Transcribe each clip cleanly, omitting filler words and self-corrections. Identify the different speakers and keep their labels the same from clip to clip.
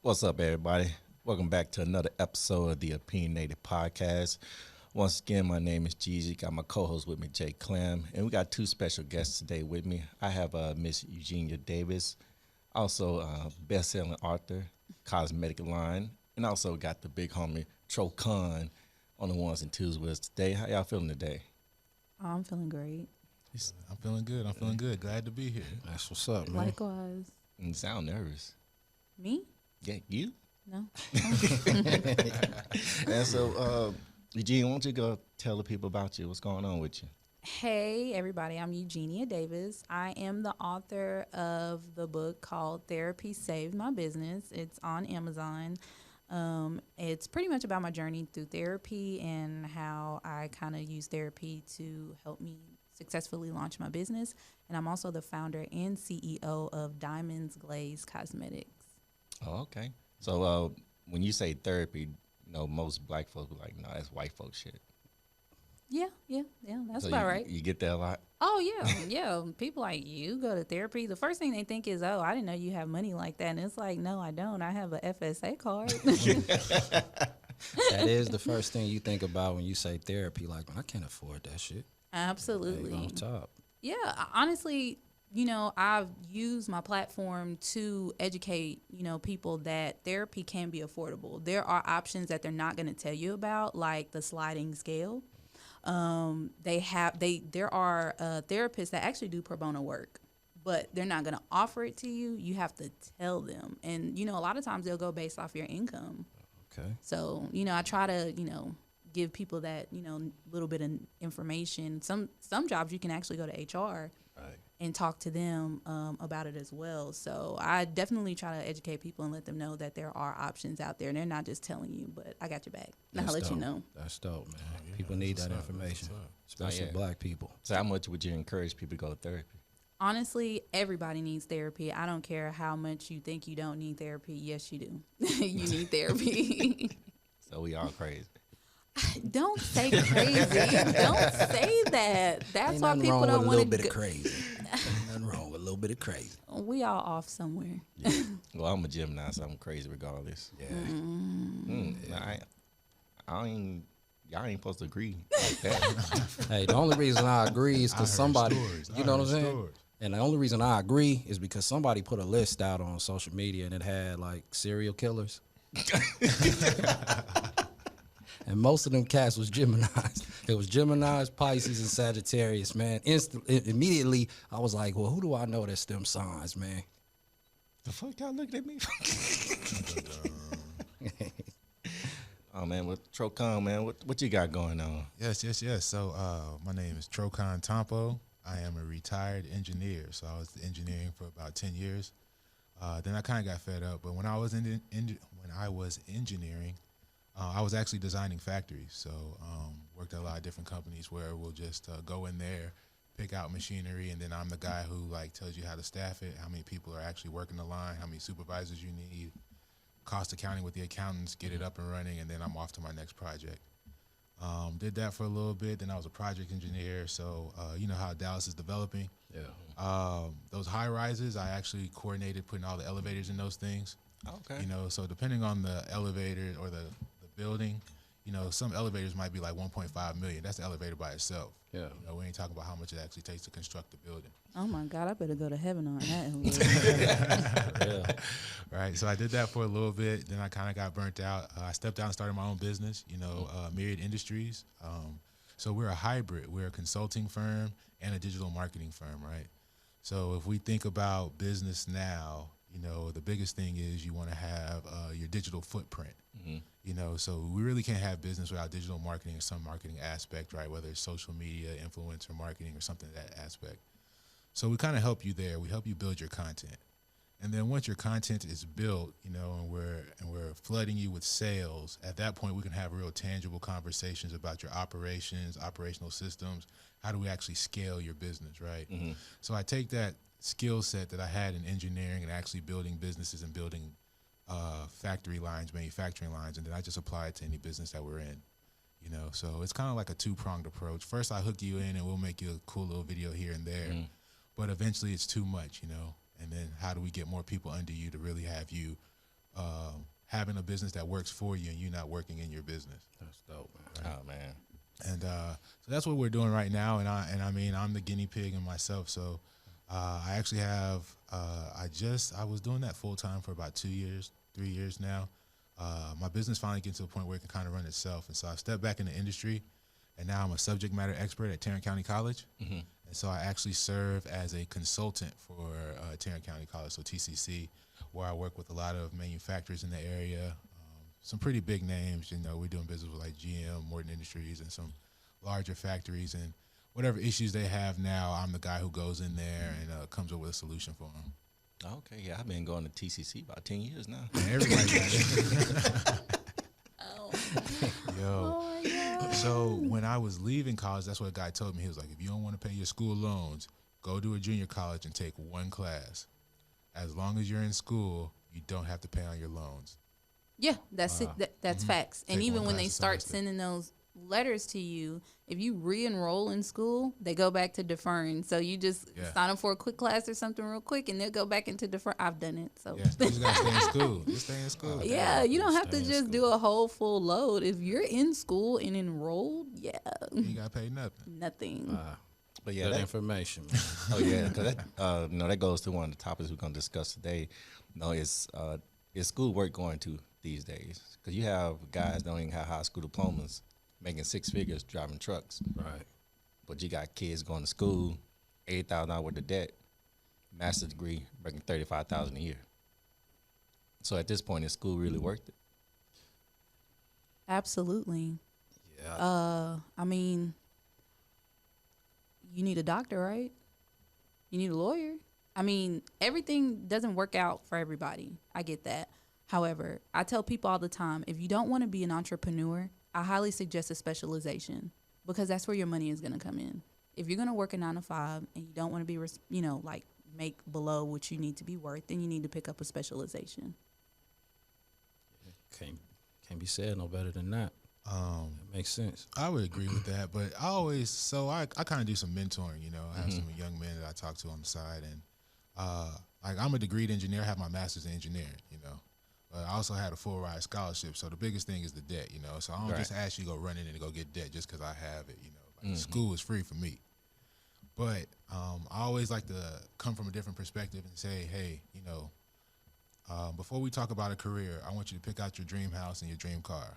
Speaker 1: What's up, everybody? Welcome back to another episode of the Opinyanated Podcast. Once again, my name is Gigi. Got my co-host with me, Jay Clem, and we got two special guests today with me. I have Miss Eugenia Davis, also best-selling author, cosmetic line, and also got the big homie Trokon on the ones and twos with us today. How y'all feeling today?
Speaker 2: Oh, I'm feeling great.
Speaker 3: I'm feeling good. Glad to be here.
Speaker 4: That's what's up, man.
Speaker 2: Likewise.
Speaker 1: You sound nervous.
Speaker 2: Me?
Speaker 1: Yeah, you?
Speaker 2: No.
Speaker 1: And so, Eugenia, why don't you go tell the people about you? What's going on with you?
Speaker 2: Hey, everybody. I'm Eugenia Davis. I am the author of the book called Therapy Saved My Business. It's on Amazon. It's pretty much about my journey through therapy and how I kind of use therapy to help me successfully launch my business. And I'm also the founder and CEO of Dymanz Glaze Cosmetics.
Speaker 1: Oh, okay. So when you say therapy, most black folks are like, no, that's white folk shit.
Speaker 2: Yeah, that's
Speaker 1: So
Speaker 2: about right.
Speaker 1: You get that a lot?
Speaker 2: Oh, yeah. People like, you go to therapy. The first thing they think is, oh, I didn't know you have money like that. And it's like, no, I don't. I have a FSA card.
Speaker 4: That is the first thing you think about when you say therapy. Like, I can't afford that shit.
Speaker 2: Absolutely.
Speaker 4: On top.
Speaker 2: Yeah, honestly, I've used my platform to educate, people that therapy can be affordable. There are options that they're not going to tell you about, like the sliding scale. There are therapists that actually do pro bono work, but they're not going to offer it to you. You have to tell them. And, a lot of times they'll go based off your income.
Speaker 4: Okay.
Speaker 2: So, I try to, give people that, little bit of information. Some jobs you can actually go to HR and talk to them about it as well. So I definitely try to educate people and let them know that there are options out there. And they're not just telling you, but I got your back. And I'll let you know.
Speaker 4: That's dope, man. People need that information, especially black people.
Speaker 1: So how much would you encourage people to go to therapy?
Speaker 2: Honestly, everybody needs therapy. I don't care how much you think you don't need therapy. Yes, you do. You need therapy.
Speaker 1: So we all crazy.
Speaker 2: Don't say crazy. Don't say that. That's
Speaker 4: Ain't
Speaker 2: why
Speaker 4: nothing
Speaker 2: people
Speaker 4: wrong
Speaker 2: don't
Speaker 4: with a little
Speaker 2: want
Speaker 4: bit
Speaker 2: to.
Speaker 4: of crazy. Ain't nothing wrong with a little bit of crazy.
Speaker 2: We all off somewhere.
Speaker 1: Well, I'm a Gemini, so I'm crazy regardless.
Speaker 4: Yeah.
Speaker 1: Y'all ain't supposed to agree like that.
Speaker 4: Hey, the only reason I agree is because somebody, you know what I'm saying?
Speaker 3: Stories.
Speaker 4: And the only reason I agree is because somebody put a list out on social media and it had like serial killers. And most of them cats was Geminis. It was Geminis, Pisces, and Sagittarius, man. Immediately, I was like, well, who do I know that's them signs, man?
Speaker 1: The fuck y'all looking at me? Oh, man, with Trokon, man, what you got going on?
Speaker 3: Yes. So my name is Trokon Tompo. I am a retired engineer. So I was engineering for about 10 years. Then I kind of got fed up. But when I was engineering, I was actually designing factories. So worked at a lot of different companies where we'll just go in there, pick out machinery, and then I'm the guy who tells you how to staff it, how many people are actually working the line, how many supervisors you need, cost accounting with the accountants, get it up and running, and then I'm off to my next project. Did that for a little bit. Then I was a project engineer. So you know how Dallas is developing.
Speaker 4: Yeah.
Speaker 3: Those high rises, I actually coordinated putting all the elevators in those things.
Speaker 1: Okay.
Speaker 3: So depending on the elevator or the building, some elevators might be like 1.5 million. That's the elevator by itself.
Speaker 4: Yeah.
Speaker 3: We ain't talking about how much it actually takes to construct the building.
Speaker 2: Oh, my God. I better go to heaven on that.
Speaker 4: Yeah.
Speaker 3: Right. So I did that for a little bit. Then I kind of got burnt out. I stepped out and started my own business, Myriad Industries. So we're a hybrid. We're a consulting firm and a digital marketing firm, right? So if we think about business now, the biggest thing is you want to have your digital footprint.
Speaker 1: Mm-hmm.
Speaker 3: So we really can't have business without digital marketing or some marketing aspect, right? Whether it's social media, influencer marketing, or something of that aspect. So we kind of help you there. We help you build your content. And then once your content is built, and we're flooding you with sales, at that point we can have real tangible conversations about your operations, operational systems. How do we actually scale your business, right?
Speaker 1: Mm-hmm.
Speaker 3: So I take that skill set that I had in engineering and actually building businesses and building factory lines, manufacturing lines, and then I just apply it to any business that we're in. So it's kind of like a two-pronged approach. First, I hook you in and we'll make you a cool little video here and there.
Speaker 1: Mm-hmm.
Speaker 3: But eventually it's too much, And then how do we get more people under you to really have you having a business that works for you and you not working in your business.
Speaker 4: That's dope, man.
Speaker 1: Oh man.
Speaker 3: And so that's what we're doing right now. And I mean, I'm the guinea pig in myself. So I actually have, I was doing that full time for about 3 years now. My business finally gets to a point where it can kind of run itself. And so I stepped back in the industry, and now I'm a subject matter expert at Tarrant County College. Mm-hmm. And so I actually serve as a consultant for Tarrant County College, so TCC, where I work with a lot of manufacturers in the area, some pretty big names. You know, we're doing business with like GM, Morton Industries, and some larger factories. And whatever issues they have now, I'm the guy who goes in there and comes up with a solution for them.
Speaker 1: Okay, yeah, I've been going to TCC about 10 years now.
Speaker 3: Everybody got it.
Speaker 2: Oh.
Speaker 3: Yo.
Speaker 2: Oh my God.
Speaker 3: So when I was leaving college, that's what a guy told me. He was like, if you don't want to pay your school loans, go to a junior college and take one class. As long as you're in school, you don't have to pay on your loans.
Speaker 2: Yeah, that's it. That's facts. And
Speaker 3: Take
Speaker 2: even
Speaker 3: one
Speaker 2: when they
Speaker 3: class a
Speaker 2: start
Speaker 3: semester.
Speaker 2: sending those letters to you, if you re-enroll in school, they go back to deferring. So you just sign up for a quick class or something real quick, and they'll go back into defer. I've done it. So
Speaker 3: Yes, you just got to stay in school. Just stay in school.
Speaker 2: yeah, you don't have to
Speaker 4: Stay in
Speaker 2: just
Speaker 4: school.
Speaker 2: do a whole full load. If you're in school and enrolled,
Speaker 3: You got to pay nothing.
Speaker 2: nothing.
Speaker 1: But yeah,
Speaker 4: Good
Speaker 1: that,
Speaker 4: information, man.
Speaker 1: oh yeah, because that that goes to one of the topics we're gonna discuss today. Is school worth going to these days? Because you have guys that don't even have high school diplomas making six figures driving trucks,
Speaker 4: Right.
Speaker 1: but you got kids going to school, $80,000 worth of debt, master's degree, making $35,000 a year. So at this point, is school really worth it?
Speaker 2: Absolutely.
Speaker 4: Yeah.
Speaker 2: I mean, you need a doctor, right? You need a lawyer. I mean, everything doesn't work out for everybody. I get that. However, I tell people all the time, if you don't want to be an entrepreneur, I highly suggest a specialization, because that's where your money is going to come in. If you're going to work a 9 to 5 and you don't want to be, like make below what you need to be worth, then you need to pick up a specialization.
Speaker 4: Can't be said no better than that. That makes sense.
Speaker 3: I would agree with that, but I kind of do some mentoring, you know. I have some young men that I talk to on the side, and like I'm a degreed engineer, I have my master's in engineering, you know. But I also had a full ride scholarship, so the biggest thing is the debt, you know. So I don't just ask you to go run in and go get debt just because I have it, you know. Like school is free for me. But I always like to come from a different perspective and say, hey, you know, before we talk about a career, I want you to pick out your dream house and your dream car.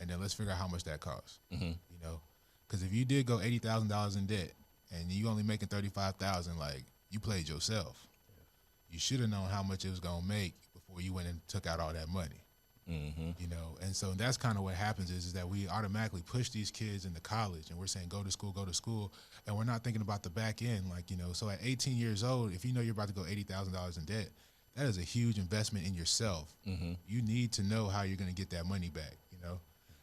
Speaker 3: And then let's figure out how much that costs, you know? Because if you did go $80,000 in debt and you only making $35,000, like, you played yourself. You should have known how much it was going to make before you went and took out all that money, you know? And so that's kind of what happens is that we automatically push these kids into college, and we're saying, go to school, and we're not thinking about the back end. Like, you know, so at 18 years old, if you know you're about to go $80,000 in debt, that is a huge investment in yourself. You need to know how you're going to get that money back, you know?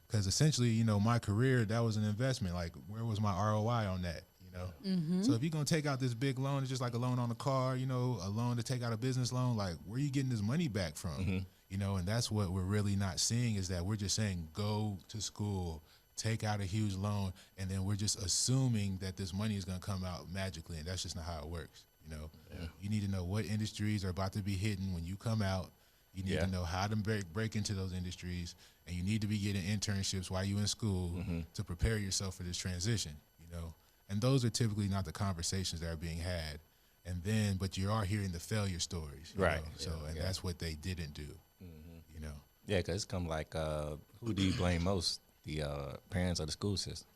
Speaker 3: Because essentially, you know, my career, that was an investment. Like, where was my ROI on that, you know? So if you're going to take out this big loan, it's just like a loan on a car, you know, a loan to take out a business loan, like, where are you getting this money back from? You know, and that's what we're really not seeing, is that we're just saying, go to school, take out a huge loan, and then we're just assuming that this money is going to come out magically, and that's just not how it works, you know? You need to know what industries are about to be hitting when you come out. You need to know how to break into those industries, and you need to be getting internships while you're in school to prepare yourself for this transition, you know. And those are typically not the conversations that are being had. And then, but you are hearing the failure stories, you know? So, that's what they didn't do, you know.
Speaker 1: Yeah, because it's come like, who do you blame most? The parents or the school system?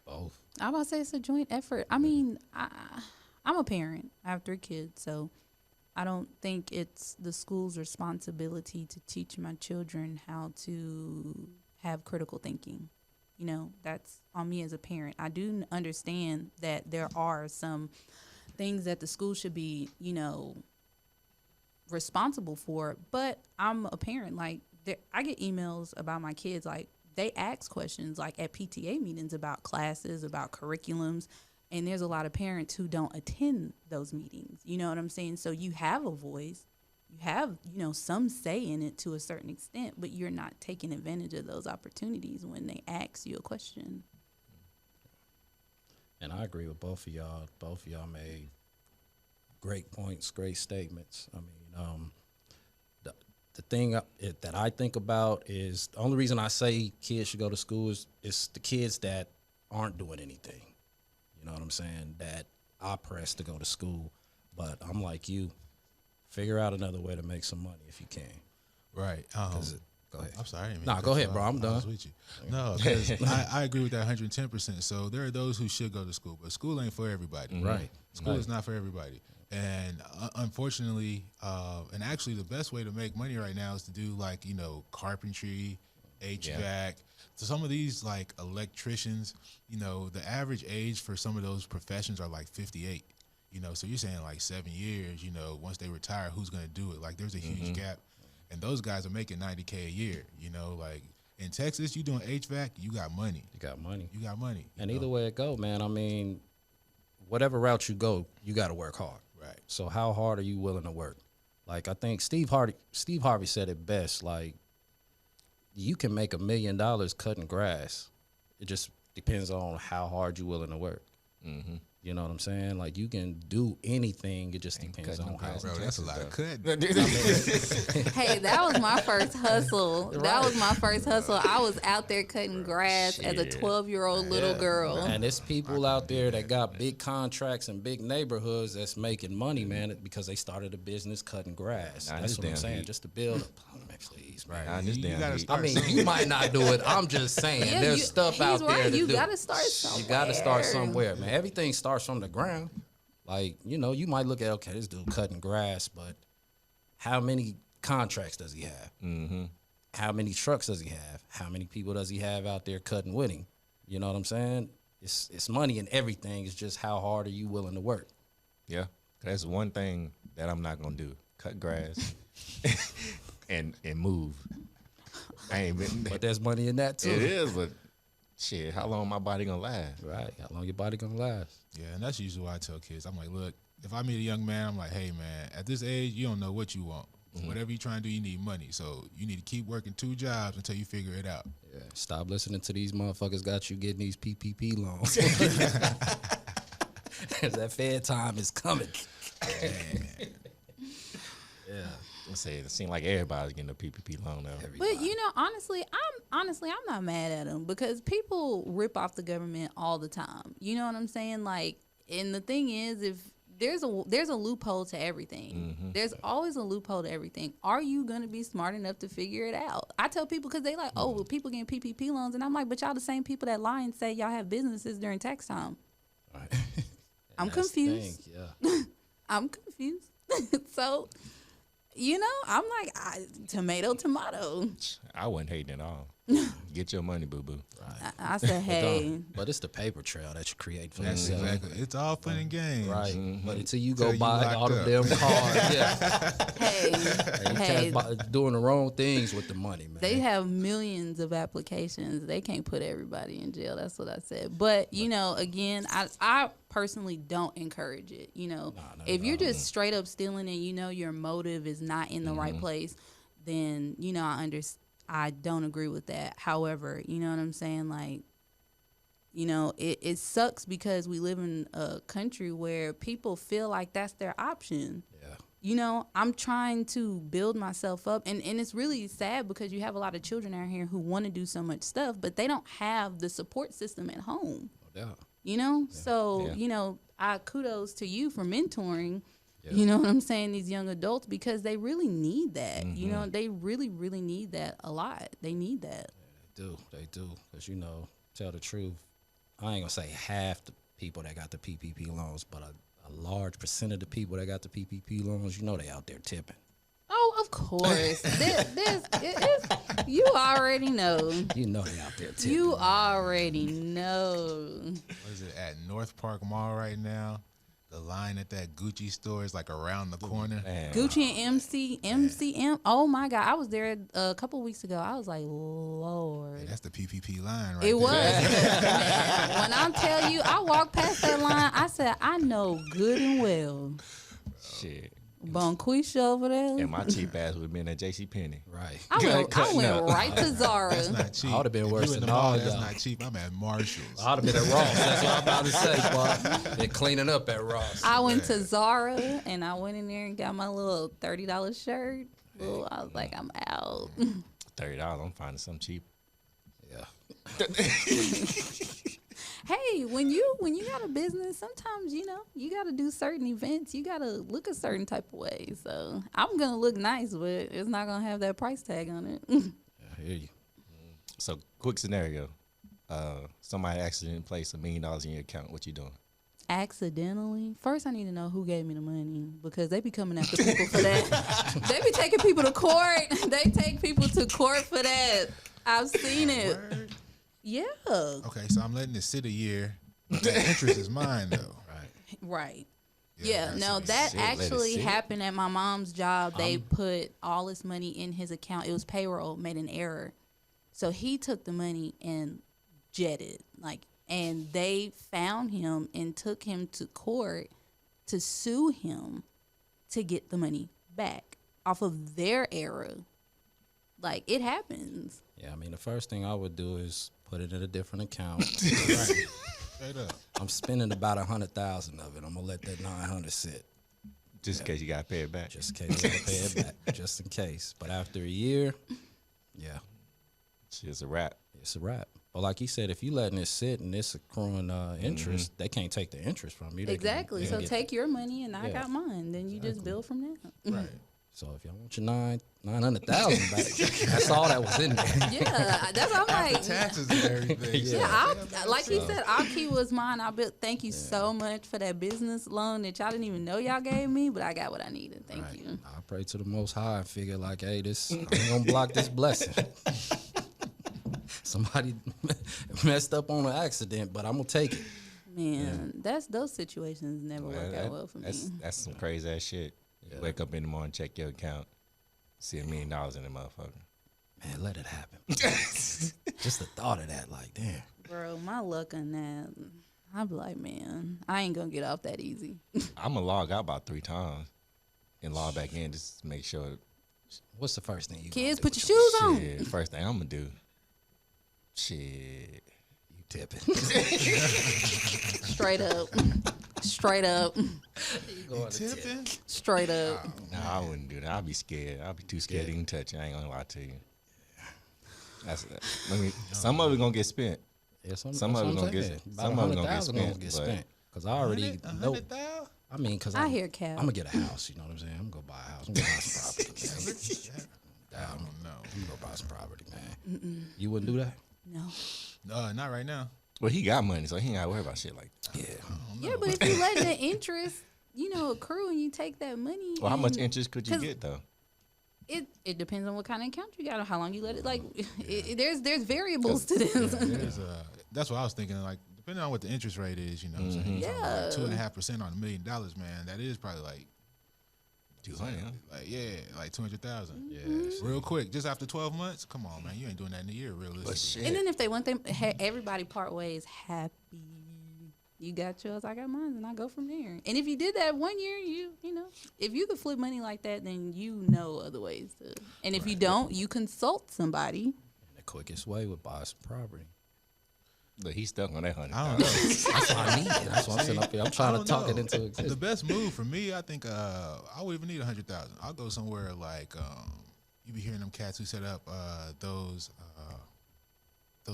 Speaker 4: Both.
Speaker 2: I'm about to say it's a joint effort. I mean, I'm a parent. I have 3 kids, so I don't think it's the school's responsibility to teach my children how to have critical thinking. You know, that's on me as a parent. I do understand that there are some things that the school should be, you know, responsible for, but I'm a parent. Like, I get emails about my kids, like, they ask questions, like, at PTA meetings about classes, about curriculums, and there's a lot of parents who don't attend those meetings. You know what I'm saying? So you have a voice. You have, you know, some say in it to a certain extent, but you're not taking advantage of those opportunities when they ask you a question.
Speaker 4: And I agree with both of y'all. Both of y'all made great points, great statements. I mean, the thing that I think about is the only reason I say kids should go to school is the kids that aren't doing anything. You know what I'm saying? That I press to go to school, but I'm like you. Figure out another way to make some money if you can.
Speaker 3: Right.
Speaker 4: Go ahead.
Speaker 3: I'm sorry.
Speaker 4: Nah, go ahead, bro. I'm done.
Speaker 3: I was with you. No, 'cause I agree with that 110%. So there are those who should go to school, but school ain't for everybody.
Speaker 4: Mm-hmm. Right.
Speaker 3: School is not for everybody. And unfortunately, and actually the best way to make money right now is to do like, you know, carpentry, HVAC. So some of these like electricians, you know, the average age for some of those professions are like 58. You know, so you're saying like 7 years, you know, once they retire, who's going to do it? Like there's a huge gap. And those guys are making $90K a year, you know, like in Texas, you doing HVAC, you got money.
Speaker 4: You got money.
Speaker 3: You got money.
Speaker 4: And either way it go, man, I mean, whatever route you go, you got to work hard.
Speaker 3: Right.
Speaker 4: So how hard are you willing to work? Like I think Steve Harvey said it best. Like you can make $1 million cutting grass. It just depends on how hard you're willing to work. Mm-hmm. You know what I'm saying? Like you can do anything. It just depends on how.
Speaker 3: Bro, that's a lot of cut.
Speaker 2: Hey, that was my first hustle. That was my first hustle. I was out there cutting grass as a 12-year-old little girl.
Speaker 4: And there's people out there that got big contracts and big neighborhoods that's making money, man, because they started a business cutting grass. That's what I'm saying. Just to build up. Please, man.
Speaker 3: I
Speaker 4: mean, you might not do it. I'm just saying.
Speaker 2: Yeah,
Speaker 4: there's stuff out there to do.
Speaker 2: You got to start somewhere.
Speaker 4: You got to start somewhere, man. Everything starts from the ground. Like, you know, you might look at, okay, this dude cutting grass, but how many contracts does he have? Mm-hmm. How many trucks does he have? How many people does he have out there cutting with him? You know what I'm saying? It's money in everything. It's just how hard are you willing to work?
Speaker 1: Yeah, that's one thing that I'm not gonna do: cut grass and move.
Speaker 4: But there's money in that too.
Speaker 1: It is, but shit, how long my body gonna last?
Speaker 4: Right, how long your body gonna last?
Speaker 3: Yeah, and that's usually what I tell kids. I'm like, look, if I meet a young man, I'm like, hey man, at this age, you don't know what you want. Whatever you're trying to do, you need money. So you need to keep working 2 jobs until you figure it out.
Speaker 4: Yeah. Stop listening to these motherfuckers got you getting these PPP loans. That Fed time is coming.
Speaker 1: Yeah. Let's say it seems like everybody's getting a PPP loan now.
Speaker 2: But you know, honestly, I'm not mad at them because people rip off the government all the time. You know what I'm saying? Like, and the thing is, if there's a loophole to everything. Mm-hmm. There's always a loophole to everything. Are you gonna be smart enough to figure it out? I tell people because they like, oh, well, people getting PPP loans, and I'm like, but y'all the same people that lie and say y'all have businesses during tax time.
Speaker 4: Right.
Speaker 2: I'm confused. I'm confused. So, you know, I'm like, tomato.
Speaker 1: I wasn't hating at all. Get your money, boo-boo.
Speaker 2: Right. I said, hey.
Speaker 4: But it's the paper trail that you create for
Speaker 3: That's
Speaker 4: yourself.
Speaker 3: exactly. It's all fun and games.
Speaker 4: Right.
Speaker 1: Mm-hmm.
Speaker 4: But until you go buy all of them cards. Yeah.
Speaker 2: Hey.
Speaker 4: Doing the wrong things with the money, man.
Speaker 2: They have millions of applications. They can't put everybody in jail. That's what I said. But, you know, again, I personally don't encourage it. You know, if you're just straight up stealing and you know your motive is not in the right place, then, you know, I don't agree with that. However, you know what I'm saying? Like, you know, it sucks because we live in a country where people feel like that's their option.
Speaker 4: Yeah.
Speaker 2: You know, I'm trying to build myself up. And it's really sad because you have a lot of children out here who want to do so much stuff, but they don't have the support system at home.
Speaker 4: No doubt.
Speaker 2: You know?
Speaker 4: Yeah.
Speaker 2: So, you know, I kudos to you for mentoring. Yeah. You know what I'm saying? These young adults, because they really need that. You know, they really, really need that a lot. They need that.
Speaker 4: Yeah, they do. Because, you know, tell the truth, I ain't going to say half the people that got the PPP loans, but a large percent of the people that got the PPP loans, you know they out there tipping.
Speaker 2: Oh, of course. You already know.
Speaker 4: You know they out there tipping.
Speaker 2: You already know.
Speaker 3: What is it, at North Park Mall right now? The line at that Gucci store is like around the corner.
Speaker 1: Man.
Speaker 2: Gucci and MCM. Oh my God, I was there a couple weeks ago. I was like, Lord.
Speaker 3: Hey, that's the PPP line, right?
Speaker 2: It
Speaker 3: there.
Speaker 2: was. Man, when I tell you, I walked past that line. I said, I know good and well.
Speaker 1: Shit.
Speaker 2: Bonquisha over there.
Speaker 1: And my cheap ass would have been at JCPenney.
Speaker 4: Right.
Speaker 2: I went right to Zara.
Speaker 3: That's not cheap.
Speaker 4: I would have been worse
Speaker 3: You in
Speaker 4: than
Speaker 3: the mall,
Speaker 4: all
Speaker 3: that's
Speaker 4: y'all.
Speaker 3: not cheap. I'm at Marshall's.
Speaker 4: I'd have been at Ross. That's what I'm about to say, boy. They're cleaning up at Ross.
Speaker 2: I went to Zara and I went in there and got my little $30 shirt. Well, I was like, I'm out.
Speaker 1: $30. I'm finding something cheap.
Speaker 4: Yeah.
Speaker 2: Hey, when you got a business, sometimes you got to do certain events. You got to look a certain type of way. So I'm gonna look nice, but it's not gonna have that price tag on it.
Speaker 4: I hear you.
Speaker 1: So, quick scenario: somebody accidentally placed $1 million in your account. What you doing?
Speaker 2: Accidentally, first I need to know who gave me the money, because they be coming after people for that. They be taking people to court. They take people to court for that. I've seen it.
Speaker 3: Word.
Speaker 2: Yeah.
Speaker 3: Okay, so I'm letting it sit a year. That interest is mine, though.
Speaker 2: Right.
Speaker 3: Yeah,
Speaker 2: Yeah,
Speaker 3: that's
Speaker 2: no,
Speaker 3: it.
Speaker 2: that
Speaker 1: Shit, let it
Speaker 2: actually
Speaker 1: sit.
Speaker 2: happened at my mom's job. They put all this money in his account. It was payroll, made an error. So he took the money and jetted. And they found him and took him to court to sue him to get the money back off of their error. Like, it happens.
Speaker 4: Yeah, I mean, the first thing I would do is put it in a different account.
Speaker 3: Right. Straight up.
Speaker 4: I'm spending about 100,000 of it. I'm gonna let that 900 sit,
Speaker 1: Just in case you gotta pay it back.
Speaker 4: just in case I gotta pay it back, just in case. But after a year, yeah,
Speaker 1: Shit's a wrap.
Speaker 4: it's a wrap. But like he said, if you letting it sit and it's accruing interest, they can't take the interest from you. They can-
Speaker 2: Exactly.
Speaker 4: they
Speaker 2: So
Speaker 4: can get-
Speaker 2: take your money and I
Speaker 4: Yeah.
Speaker 2: got mine. Then you just build from there.
Speaker 3: Right.
Speaker 4: So if y'all want your 900,000 back, that's all that was in there.
Speaker 2: Yeah, that's what I'm like.
Speaker 3: Taxes and everything.
Speaker 2: Yeah, like he said, our key was mine. Thank you so much for that business loan that y'all didn't even know y'all gave me, but I got what I needed. Thank you.
Speaker 4: I pray to the Most High and figure like, hey, I ain't gonna block this blessing. Somebody messed up on an accident, but I'm gonna take it.
Speaker 2: Man, those situations never work out well for me.
Speaker 1: That's some crazy ass shit. You wake up in the morning, check your account, see $1 million in the motherfucker.
Speaker 4: Man, let it happen. Just the thought of that, like, damn.
Speaker 2: Bro, my luck on that, I'd be like, man, I ain't gonna get off that easy.
Speaker 1: I'm gonna log out about 3 times and log back in just to make sure.
Speaker 4: What's the first thing you
Speaker 2: Kids,
Speaker 4: gonna
Speaker 2: put
Speaker 4: do
Speaker 2: your
Speaker 4: with
Speaker 2: shoes on.
Speaker 1: Shit, first thing I'm gonna do. Shit.
Speaker 4: You tipping.
Speaker 2: Straight up. Straight up.
Speaker 3: Tipping?
Speaker 2: Straight up.
Speaker 1: No, I wouldn't do that. I'd be scared. I'd be too scared to even touch it. I ain't gonna lie to you. Some of it gonna get spent.
Speaker 4: Yeah,
Speaker 1: Some
Speaker 4: that's
Speaker 1: of it
Speaker 4: what I'm
Speaker 1: gonna get-
Speaker 4: saying.
Speaker 1: some
Speaker 4: About
Speaker 1: of it gonna get
Speaker 4: 100,000 gonna
Speaker 1: spent, but-
Speaker 4: Cause I already know.
Speaker 3: 100,000?
Speaker 4: I mean, cause
Speaker 2: I hear Cap.
Speaker 4: I'm gonna get a house. You know what I'm saying? I'm gonna go buy a house. I'm gonna buy some property. Man.
Speaker 3: I don't know.
Speaker 4: I'm gonna go buy some property, man. You wouldn't do that?
Speaker 2: No.
Speaker 3: No, not right now.
Speaker 1: Well, he got money, so he ain't gotta worry about shit like that.
Speaker 4: Yeah.
Speaker 2: Yeah, but if you let the interest, accrue and you take that money.
Speaker 1: Well, how much
Speaker 2: and-
Speaker 1: interest could you
Speaker 2: 'cause
Speaker 1: get though?
Speaker 2: It depends on what kind of account you got or how long you let it. Like, there's variables to this.
Speaker 3: There's that's what I was thinking. Like, depending on what the interest rate is, you know what I'm saying?
Speaker 2: Yeah.
Speaker 3: Like 2.5% on $1 million, man. That is probably like
Speaker 1: 200, huh?
Speaker 3: like 200,000.
Speaker 4: Yes.
Speaker 3: Real quick, just after 12 months. Come on, man. You ain't doing that in a year, realistically.
Speaker 1: But shit.
Speaker 2: And then if they want them, everybody part ways happy. You got yours, I got mine, and I go from there. And if you did that 1 year, if you could flip money like that, then you know other ways to. And if you don't, you consult somebody.
Speaker 4: The quickest way would buy some property.
Speaker 1: Look, he's stuck on that 100.
Speaker 3: I don't know.
Speaker 4: That's what I need. That's what I'm sitting up here. I'm trying to
Speaker 3: don't
Speaker 4: talk
Speaker 3: know.
Speaker 4: it into
Speaker 3: The
Speaker 4: existence.
Speaker 3: best move for me, I think, I would even need 100,000. I'll go somewhere like you be hearing them cats who set up those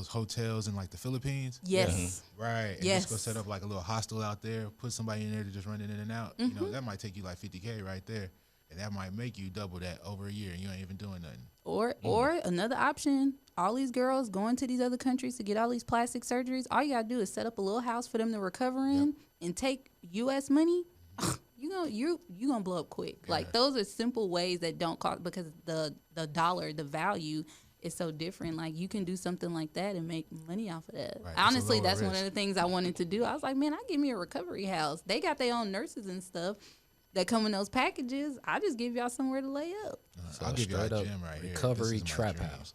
Speaker 3: hotels in like the Philippines.
Speaker 2: Yes.
Speaker 3: Right. And
Speaker 2: Yes.
Speaker 3: just go set up like a little hostel out there, put somebody in there to just run it in and out. You know, that might take you like 50K right there. And that might make you double that over a year and you ain't even doing nothing.
Speaker 2: Or another option, all these girls going to these other countries to get all these plastic surgeries, all you gotta do is set up a little house for them to recover in and take US money. You gonna blow up quick. Like, those are simple ways that don't cost, because the dollar, the value is so different. Like, you can do something like that and make money off of that.
Speaker 3: Right, it's a
Speaker 2: Honestly,
Speaker 3: lower
Speaker 2: that's one
Speaker 3: risk.
Speaker 2: of the things I wanted to do. I was like, man, I give me a recovery house. They got their own nurses and stuff that come in those packages. I just give y'all somewhere to lay up.
Speaker 4: So
Speaker 3: I'll give you a
Speaker 4: straight up
Speaker 3: gym right here.
Speaker 4: recovery
Speaker 3: This is my
Speaker 4: trap
Speaker 3: dream.
Speaker 4: house.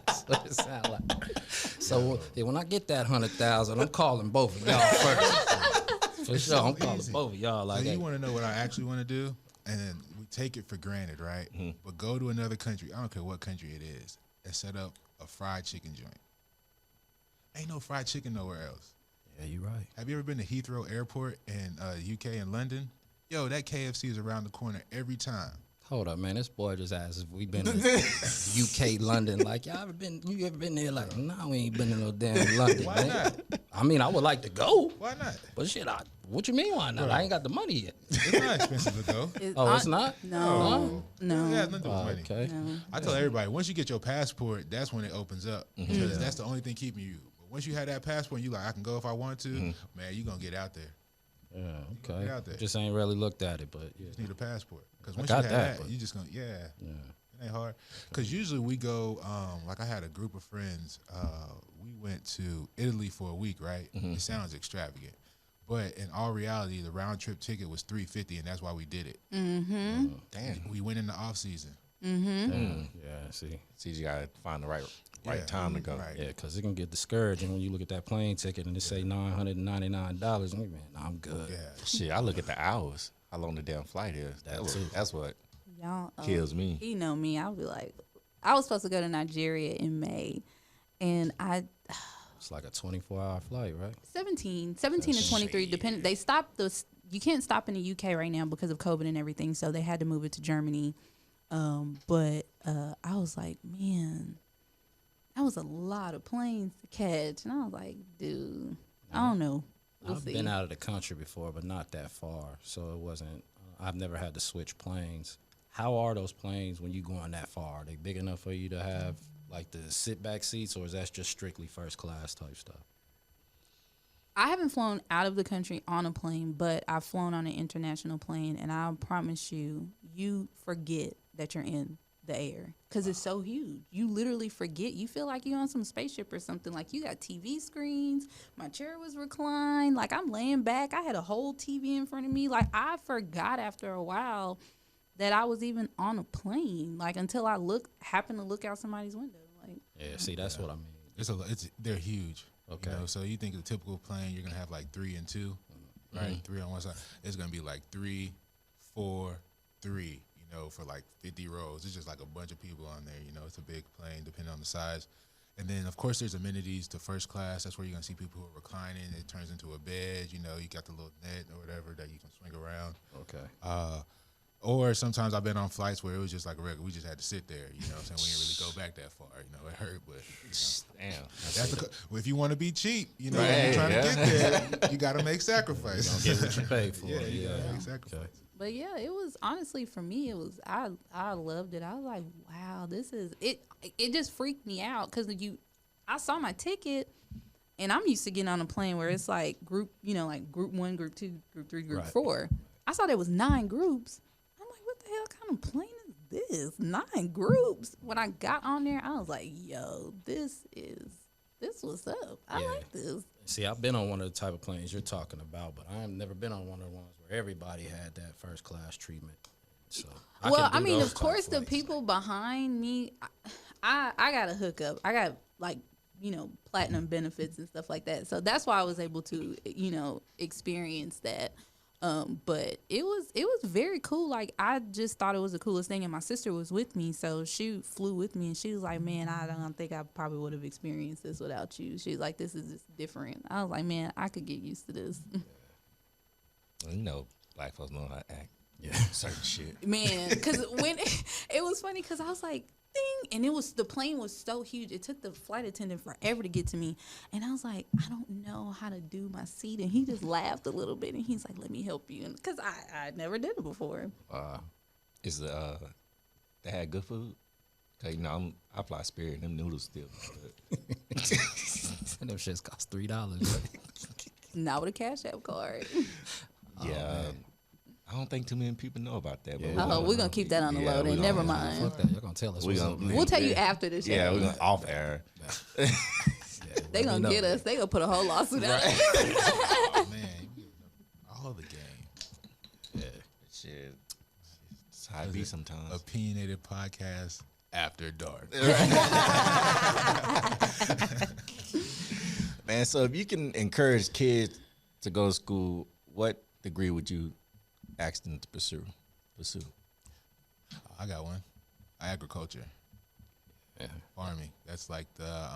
Speaker 4: That's what it sound like. So when I get that 100,000, I'm calling both of y'all first. For sure, I'm calling
Speaker 3: easy.
Speaker 4: both of y'all. Like,
Speaker 3: So
Speaker 4: hey,
Speaker 3: you want to know what I actually want to do? And then we take it for granted, right? But go to another country. I don't care what country it is, and set up a fried chicken joint. Ain't no fried chicken nowhere else.
Speaker 4: yeah, you're right.
Speaker 3: Have you ever been to Heathrow Airport in UK and London? yo, that KFC is around the corner every time.
Speaker 4: Hold up, man. This boy just asked if we been to UK, London. Like, you ever been there? Like, no, we ain't been to no damn London.
Speaker 3: Why
Speaker 4: man.
Speaker 3: not?
Speaker 4: I mean, I would like to go.
Speaker 3: Why not?
Speaker 4: But shit, what you mean why not?
Speaker 3: Bro.
Speaker 4: I ain't got the money yet.
Speaker 3: It's not expensive to go.
Speaker 4: It's not?
Speaker 2: No.
Speaker 3: It has nothing to do with money.
Speaker 4: Okay.
Speaker 2: No.
Speaker 3: I tell everybody, once you get your passport, that's when it opens up. Because that's the only thing keeping you. But once you have that passport, you like, I can go if I want to, man, you're going to get out there.
Speaker 4: Yeah, okay.
Speaker 3: Get out there.
Speaker 4: Just ain't really looked at it, but yeah.
Speaker 3: You just need a passport. Because
Speaker 4: I
Speaker 3: once
Speaker 4: got
Speaker 3: you have
Speaker 4: that,
Speaker 3: that, you just going to, it ain't hard. Because usually we go, like I had a group of friends, we went to Italy for a week, right? It sounds extravagant. But in all reality, the round trip ticket was $350, and that's why we did it.
Speaker 2: Mm-hmm.
Speaker 1: Damn.
Speaker 3: We went in the off season.
Speaker 2: Mm-hmm.
Speaker 4: Yeah, see.
Speaker 1: See, you gotta find the right time to go.
Speaker 3: Right.
Speaker 4: Yeah, because it can get discouraging when you look at that plane ticket and it say $999. Man, I'm good.
Speaker 3: Yeah.
Speaker 1: Shit, I look at the hours. How long the damn flight is. That's what
Speaker 2: Y'all
Speaker 1: kills me.
Speaker 2: You know me. I'll be like, I was supposed to go to Nigeria in May, and
Speaker 4: It's like a 24-hour flight, right?
Speaker 2: 17 to 23, depending. They stopped you can't stop in the UK right now because of COVID and everything, so they had to move it to Germany. But I was like, man, that was a lot of planes to catch, and I was like, dude, I don't know. We'll
Speaker 4: I've
Speaker 2: see.
Speaker 4: been out of the country before, but not that far, so it wasn't. I've never had to switch planes. How are those planes when you going that far? Are they big enough for you to have like the sit back seats, or is that just strictly first class type stuff?
Speaker 2: I haven't flown out of the country on a plane, but I've flown on an international plane, and I promise you, you forget that you're in the air because it's so huge. You literally forget. You feel like you're on some spaceship or something. Like, you got TV screens. My chair was reclined. Like, I'm laying back. I had a whole TV in front of me. Like, I forgot after a while that I was even on a plane. Like, until I happened to look out somebody's window. Like,
Speaker 4: Yeah, see, that's what I mean.
Speaker 3: They're huge.
Speaker 4: Okay.
Speaker 3: You know, so you think of the typical plane, you're gonna have like 3 and 2, right? 3 on one side. It's gonna be like 3, 4, 3. You know, for like 50 rows. It's just like a bunch of people on there. You know, it's a big plane, depending on the size. And then, of course, there's amenities to first class. That's where you're gonna see people who are reclining. It turns into a bed. You know, you got the little net or whatever that you can swing around.
Speaker 4: Okay.
Speaker 3: Or sometimes I've been on flights where it was just like a regular. We just had to sit there. You know what I'm saying? We didn't really go back that far. You know, it hurt, but you know.
Speaker 1: Damn.
Speaker 3: Well, if you want to be cheap, you know,
Speaker 1: Right,
Speaker 3: if you're trying
Speaker 1: yeah.
Speaker 3: to get there, you got to make sacrifices.
Speaker 4: Get what you pay for.
Speaker 3: Yeah, you gotta
Speaker 4: Yeah.
Speaker 3: make sacrifices.
Speaker 4: Okay.
Speaker 2: but yeah, it was honestly for me. It was I loved it. I was like, wow, this is it. It just freaked me out because I saw my ticket, and I'm used to getting on a plane where it's like group, you know, like group 1, group 2, group 3, group
Speaker 4: Right.
Speaker 2: 4. I saw there was 9 groups. I'm like, what the hell kind of plane is this? 9 groups. When I got on there, I was like, yo, this what's up. I
Speaker 4: Yeah.
Speaker 2: like this.
Speaker 4: See, I've been on one of the type of planes you're talking about, but I've never been on one of the ones where everybody had that first class treatment. So,
Speaker 2: I mean, of course, the people behind me, I got a hookup. I got, like, you know, platinum benefits and stuff like that. So that's why I was able to, you know, experience that. But it was very cool. Like, I just thought it was the coolest thing. And my sister was with me, so she flew with me, and she was like, man, I don't think I probably would have experienced this without you. She was like, this is just different. I was like, man, I could get used to this.
Speaker 1: Well, you know, black folks know how to act.
Speaker 4: Yeah.
Speaker 1: Certain shit.
Speaker 2: Man, because when it was funny, because I was like, ding, and the plane was so huge. It took the flight attendant forever to get to me, and I was like, I don't know how to do my seat, and he just laughed a little bit, and he's like, let me help you, because I never did it before.
Speaker 1: Is they had good food? Cause you know I fly Spirit. Them noodles still.
Speaker 4: And them shits cost $3.
Speaker 2: Not with a Cash App card.
Speaker 1: Yeah. I don't think too many people know about that. But
Speaker 4: Yeah.
Speaker 2: We're gonna keep that on the
Speaker 1: Yeah,
Speaker 2: low.
Speaker 1: we
Speaker 2: Then
Speaker 1: gonna-
Speaker 2: never mind.
Speaker 4: Fuck that. Y'all gonna tell us
Speaker 1: We
Speaker 4: what's
Speaker 1: gonna-
Speaker 4: up, man.
Speaker 2: We'll tell you after the show.
Speaker 1: yeah, we're gonna off air.
Speaker 2: They gonna get us. They gonna put a whole lawsuit out.
Speaker 3: Oh, man, you giving up all the game.
Speaker 1: Yeah, shit. It's how it be sometimes.
Speaker 3: Opinionated Podcast After Dark.
Speaker 1: Man, so if you can encourage kids to go to school, what degree would you ask them to pursue?
Speaker 3: I got one. Agriculture.
Speaker 4: Yeah.
Speaker 3: Farming. That's like the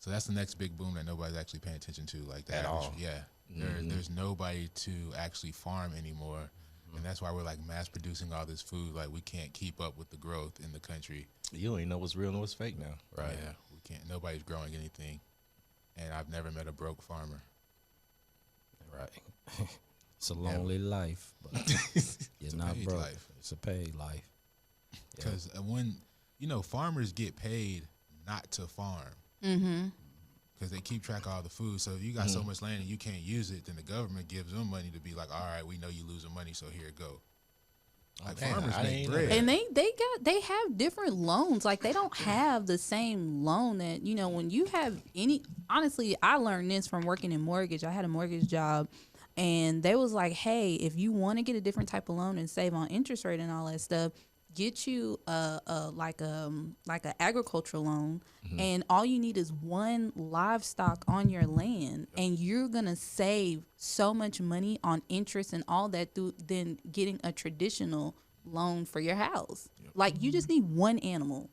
Speaker 3: so that's the next big boom that nobody's actually paying attention to, like the
Speaker 1: At
Speaker 3: average,
Speaker 1: all.
Speaker 3: yeah. There's nobody to actually farm anymore. And that's why we're like mass producing all this food. Like we can't keep up with the growth in the country.
Speaker 1: You don't even know what's real and what's fake now.
Speaker 4: Right.
Speaker 3: Yeah, we can't. Nobody's growing anything. And I've never met a broke farmer.
Speaker 4: Right. It's a lonely life, but you're not broke.
Speaker 3: Life.
Speaker 4: It's a paid life.
Speaker 3: Because when, farmers get paid not to farm. Because they keep track of all the food. So if you got so much land and you can't use it, then the government gives them money to be like, all right, we know you losing money, so here it go. Like farmers make bread.
Speaker 2: And they have different loans. Like they don't have the same loan that, when you have honestly, I learned this from working in mortgage. I had a mortgage job and they was like, hey, if you want to get a different type of loan and save on interest rate and all that stuff, get you like an agricultural loan, and all you need is one livestock on your land, and you're gonna save so much money on interest and all that through than getting a traditional loan for your house. Like you just need one animal.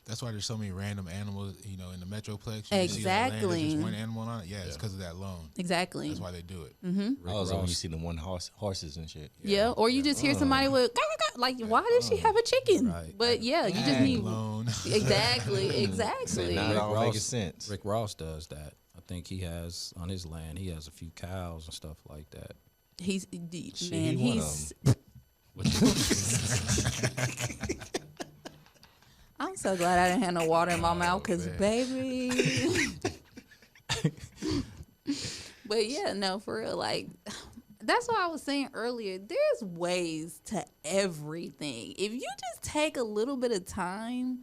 Speaker 3: That's why there's so many random animals, in the Metroplex.
Speaker 2: Exactly.
Speaker 3: See that land, there's just one animal on it. Yeah, it's because of that loan.
Speaker 2: Exactly.
Speaker 3: That's why they do it.
Speaker 1: Also, when you see the one horses and shit.
Speaker 2: Yeah, or you just hear somebody with like, why does she have a chicken?
Speaker 4: Right.
Speaker 2: But yeah, you just need
Speaker 3: loan.
Speaker 2: exactly.
Speaker 1: Now it all making sense.
Speaker 4: Rick Ross does that. I think he has on his land. He has a few cows and stuff like that.
Speaker 2: He's I'm so glad I didn't have no water in my mouth because, baby. But yeah, no, for real. Like, that's what I was saying earlier. There's ways to everything. If you just take a little bit of time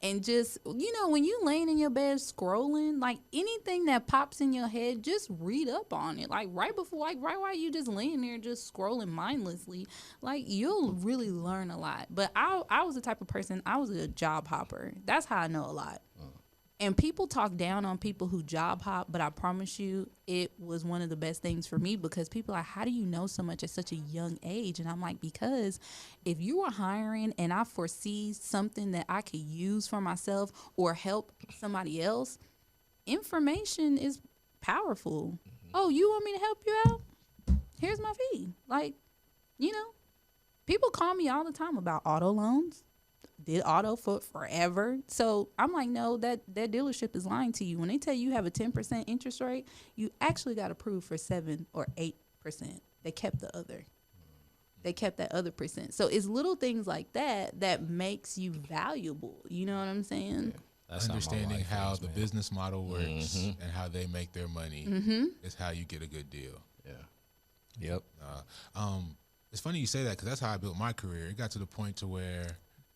Speaker 2: and just, when you laying in your bed scrolling, like anything that pops in your head, just read up on it. Like right while you just laying there just scrolling mindlessly, like you'll really learn a lot. But I was the type of person, I was a job hopper. That's how I know a lot. And people talk down on people who job hop, but I promise you it was one of the best things for me because people are like, how do you know so much at such a young age? And I'm like, because if you were hiring and I foresee something that I could use for myself or help somebody else, information is powerful. Oh, you want me to help you out? Here's my fee. Like, people call me all the time about auto loans. Did auto for forever. So I'm like, no, that dealership is lying to you. When they tell you have a 10% interest rate, you actually got approved for 7 or 8%. They kept the other. They kept that other percent. So it's little things like that makes you valuable. You know what I'm saying?
Speaker 3: Yeah. Understanding how the business model works and how they make their money is how you get a good deal.
Speaker 1: Yeah. Yep.
Speaker 3: It's funny you say that because that's how I built my career. It got to the point to where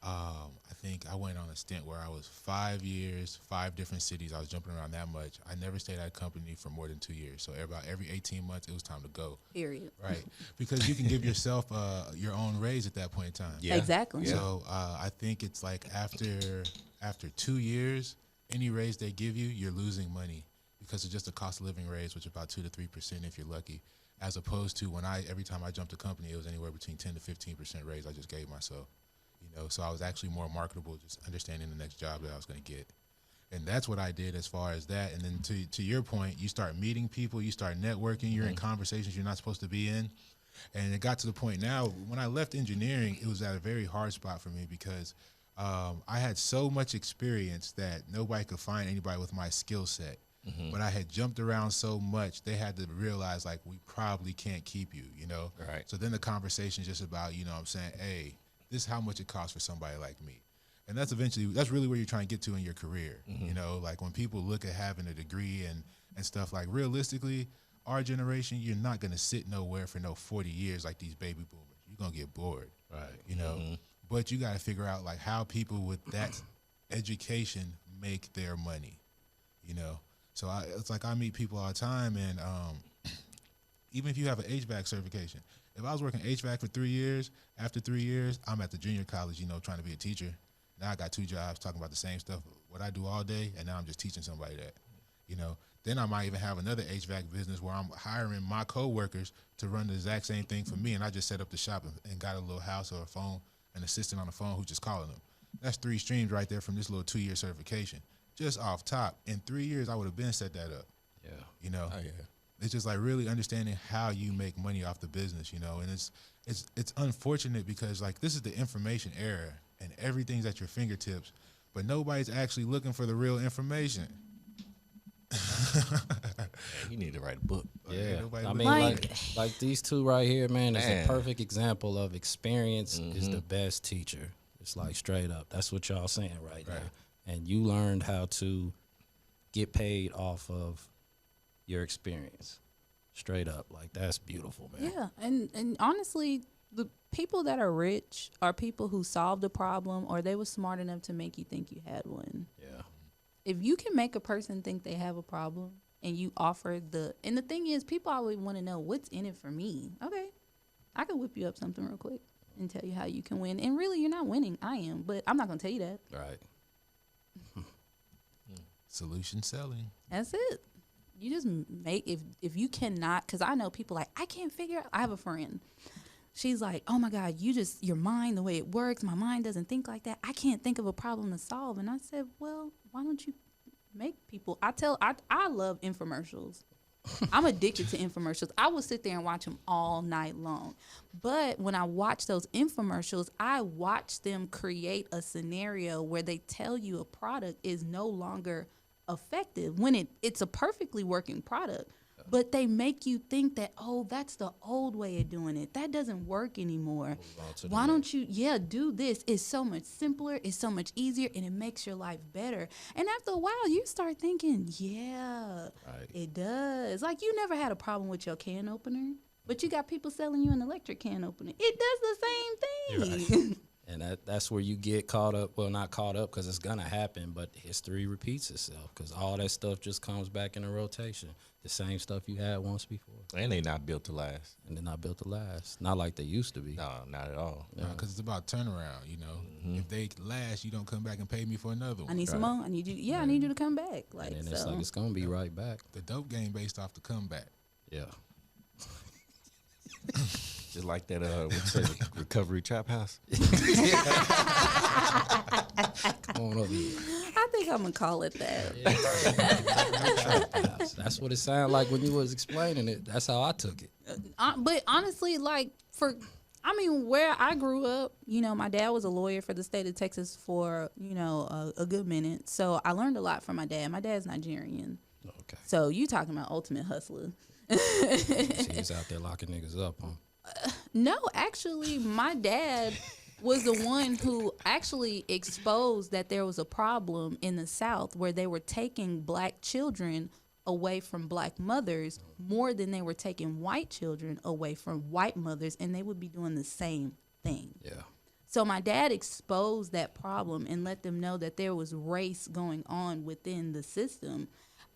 Speaker 3: I think I went on a stint where I was 5 years, 5 different cities. I was jumping around that much. I never stayed at a company for more than 2 years. So about every 18 months, it was time to go.
Speaker 2: Period.
Speaker 3: Right. Because you can give yourself your own raise at that point in time.
Speaker 1: Yeah.
Speaker 2: Exactly.
Speaker 3: So I think it's like after 2 years, any raise they give you, you're losing money because it's just a cost of living raise, which is about 2 to 3% if you're lucky. As opposed to when every time I jumped a company, it was anywhere between 10 to 15% raise I just gave myself. So I was actually more marketable, just understanding the next job that I was going to get. And that's what I did as far as that. And then to your point, you start meeting people, you start networking, you're in conversations you're not supposed to be in. And it got to the point now, when I left engineering, it was at a very hard spot for me because I had so much experience that nobody could find anybody with my skill set. But I had jumped around so much, they had to realize, like, we probably can't keep you,
Speaker 1: Right.
Speaker 3: So then the conversation is just about, what I'm saying, hey, this is how much it costs for somebody like me. And that's really where you're trying to get to in your career. Like when people look at having a degree and stuff, like realistically, our generation, you're not going to sit nowhere for no 40 years like these baby boomers. You're going to get bored.
Speaker 1: Right.
Speaker 3: But you got to figure out like how people with that education make their money, So it's like I meet people all the time and even if you have an HVAC certification, if I was working HVAC for 3 years, after 3 years, I'm at the junior college, trying to be a teacher. Now I got 2 jobs talking about the same stuff, what I do all day, and now I'm just teaching somebody that, Then I might even have another HVAC business where I'm hiring my coworkers to run the exact same thing for me, and I just set up the shop and got a little house or a phone, an assistant on the phone who's just calling them. That's 3 streams right there from this little 2-year certification. Just off top. In 3 years, I would have been set that up.
Speaker 4: Yeah.
Speaker 1: Oh, yeah.
Speaker 3: It's just like really understanding how you make money off the business, you know. And it's unfortunate because like this is the information era and everything's at your fingertips, but nobody's actually looking for the real information.
Speaker 1: You need to write a book.
Speaker 4: Yeah,
Speaker 3: nobody
Speaker 4: I mean, like these two right here, man, is a perfect example of experience is the best teacher. It's like straight up. That's what y'all saying right now. And you learned how to get paid off of your experience. Straight up. Like, that's beautiful, man.
Speaker 2: Yeah, and honestly, the people that are rich are people who solved a problem or they were smart enough to make you think you had one.
Speaker 4: Yeah.
Speaker 2: If you can make a person think they have a problem and you offer and the thing is, people always want to know what's in it for me. Okay, I can whip you up something real quick and tell you how you can win. And really, you're not winning. I am, but I'm not going to tell you that.
Speaker 4: Right.
Speaker 3: Solution selling.
Speaker 2: That's it. You just make, if you cannot, because I know people like, I can't figure out. I have a friend. She's like, oh my God, your mind, the way it works, my mind doesn't think like that. I can't think of a problem to solve. And I said, well, why don't you make people, I love infomercials. I'm addicted to infomercials. I will sit there and watch them all night long. But when I watch those infomercials, I watch them create a scenario where they tell you a product is no longer effective when it's a perfectly working product. But they make you think that, oh, that's the old way of doing it. That doesn't work anymore. Why don't you, do this? It's so much simpler. It's so much easier, and it makes your life better. And after a while, you start thinking, it does. Like, you never had a problem with your can opener, but you got people selling you an electric can opener. It does the same thing.
Speaker 4: Right. And that's where you get caught up. Well, not caught up because it's going to happen, but history repeats itself because all that stuff just comes back in a rotation. The same stuff you had once before.
Speaker 1: And they not built to last.
Speaker 4: And they're not built to last. Not like they used to be.
Speaker 1: No, not at all.
Speaker 3: Because it's about turnaround, you know. If they last, you don't come back and pay me for another one.
Speaker 2: I need some more. I need you. I need you to come back. Like,
Speaker 4: and it's like it's going to be right back.
Speaker 3: The dope game based off the comeback.
Speaker 4: Yeah.
Speaker 1: Just like that, what's that, recovery trap house?
Speaker 4: Come on over here.
Speaker 2: I think I'm gonna call it that.
Speaker 4: That's what it sounded like when you was explaining it. That's how I took it.
Speaker 2: But honestly, like where I grew up, my dad was a lawyer for the state of Texas for, a good minute. So I learned a lot from my dad. My dad's Nigerian.
Speaker 4: Okay.
Speaker 2: So you talking about ultimate hustler.
Speaker 4: He's out there locking niggas up, huh?
Speaker 2: No, actually, my dad was the one who actually exposed that there was a problem in the South where they were taking black children away from black mothers more than they were taking white children away from white mothers, and they would be doing the same thing.
Speaker 4: Yeah.
Speaker 2: So my dad exposed that problem and let them know that there was race going on within the system.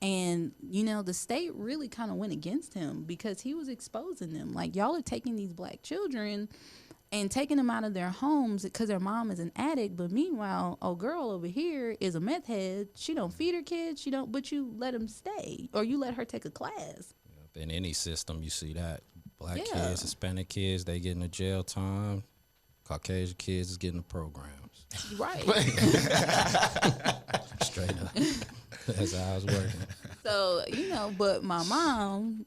Speaker 2: And, the state really kind of went against him because he was exposing them. Like, y'all are taking these black children and taking them out of their homes because their mom is an addict. But meanwhile, a girl over here is a meth head. She don't feed her kids. But you let them stay or you let her take a class.
Speaker 4: In any system, you see that. Black kids, Hispanic kids, they getting the jail time. Caucasian kids is getting the programs.
Speaker 2: Right.
Speaker 4: Straight up. That's how I was working.
Speaker 2: So, but my mom,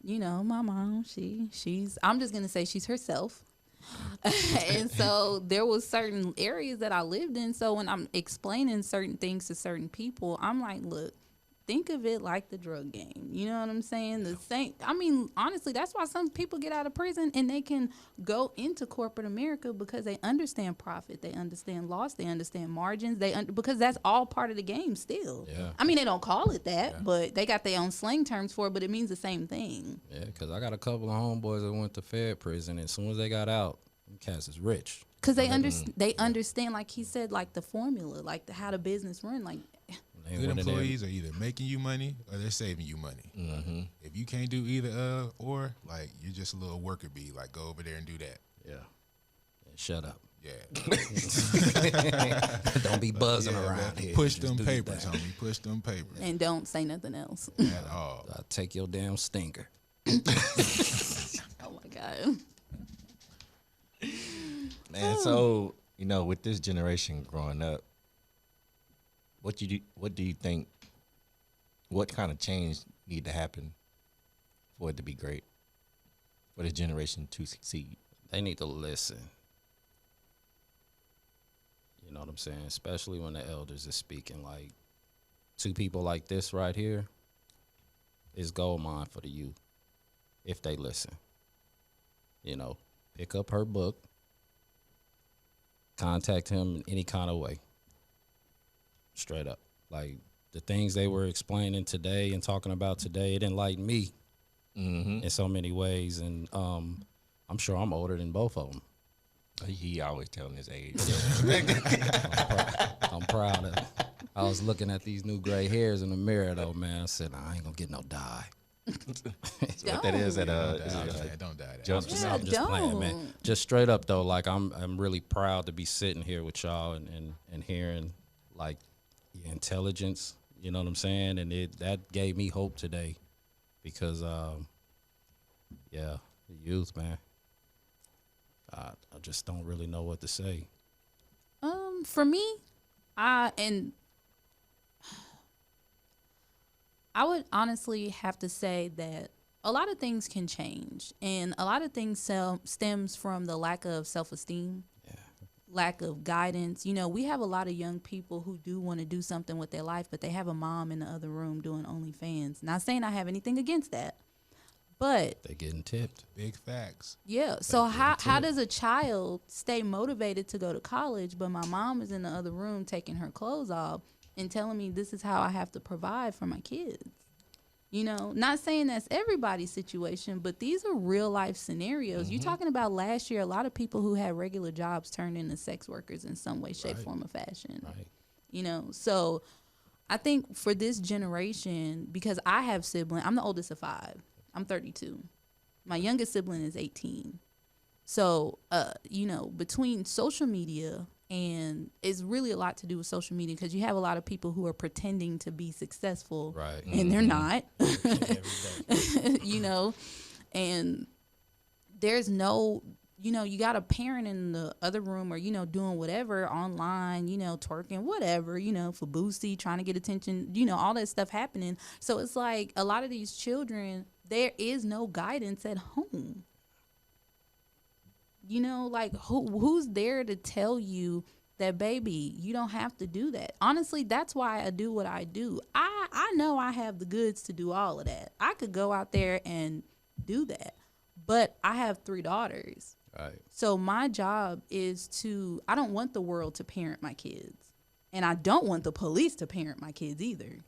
Speaker 2: she's, I'm just going to say she's herself. And so there was certain areas that I lived in. So when I'm explaining certain things to certain people, I'm like, look, think of it like the drug game. You know what I'm saying? The same. I mean, honestly, that's why some people get out of prison and they can go into corporate America because they understand profit, they understand loss, they understand margins, because that's all part of the game still.
Speaker 4: Yeah.
Speaker 2: I mean, they don't call it that, but they got their own slang terms for it, but it means the same thing.
Speaker 4: Yeah, because I got a couple of homeboys that went to Fed prison, and as soon as they got out, them cats is rich.
Speaker 2: Because they understand, like he said, like the formula, like how the business run, like.
Speaker 3: Good employees are either making you money or they're saving you money. Mm-hmm. If you can't do either or, like, you're just a little worker bee. Like, go over there and do that.
Speaker 4: Yeah. Shut up.
Speaker 3: Yeah.
Speaker 4: Don't be buzzing around here.
Speaker 3: Push them papers, homie. Push them papers.
Speaker 2: And don't say nothing else.
Speaker 3: At all.
Speaker 4: I'll take your damn stinker.
Speaker 2: Oh, my God.
Speaker 1: Man, so, with this generation growing up, what do you think? What kind of change need to happen for it to be great, for this generation to succeed?
Speaker 4: They need to listen. You know what I'm saying? Especially when the elders is speaking. Like, two people like this right here is gold mine for the youth if they listen. You know, pick up her book, contact him in any kind of way. Straight up. Like, the things they were explaining today and talking about today, it enlightened me in so many ways. And I'm sure I'm older than both of them.
Speaker 1: He always telling his age.
Speaker 4: I'm proud of it. I was looking at these new gray hairs in the mirror, though, man. I said, I ain't going to get no dye.
Speaker 1: So what that is at
Speaker 3: Don't die.
Speaker 1: jump.
Speaker 2: Yeah,
Speaker 4: I'm just playing, man. Just straight up, though, like, I'm really proud to be sitting here with y'all and hearing, like, your intelligence. You know what I'm saying? And that gave me hope today because, yeah, the youth, man. I just don't really know what to say.
Speaker 2: For me, I would honestly have to say that a lot of things can change, and a lot of things stems from the lack of self-esteem, lack of guidance. You know, we have a lot of young people who do want to do something with their life, but they have a mom in the other room doing OnlyFans. Not saying I have anything against that, but
Speaker 4: They getting tipped.
Speaker 3: Big facts.
Speaker 2: yeah. So how does a child stay motivated to go to college, but my mom is in the other room taking her clothes off and telling me this is how I have to provide for my kids? You know, not saying that's everybody's situation, but these are real life scenarios. You're talking about last year, a lot of people who had regular jobs turned into sex workers in some way, shape, form, or fashion.
Speaker 4: Right.
Speaker 2: You know, so I think for this generation, because I have siblings, I'm the oldest of 5. I'm 32. My youngest sibling is 18. So, you know, between social media and it's really a lot to do with social media because you have a lot of people who are pretending to be successful,
Speaker 4: Right.
Speaker 2: and they're not, you know, and there's no, you know, you got a parent in the other room or, you know, doing whatever online, you know, twerking, whatever, you know, for Boosie, trying to get attention, you know, all that stuff happening. So it's like a lot of these children, there is no guidance at home. You know, like who's there to tell you that, baby, you don't have to do that? Honestly, that's why I do what I do. I know I have the goods to do all of that. I could go out there and do that, but I have 3 daughters.
Speaker 4: Right.
Speaker 2: So my job is I don't want the world to parent my kids, and I don't want the police to parent my kids either.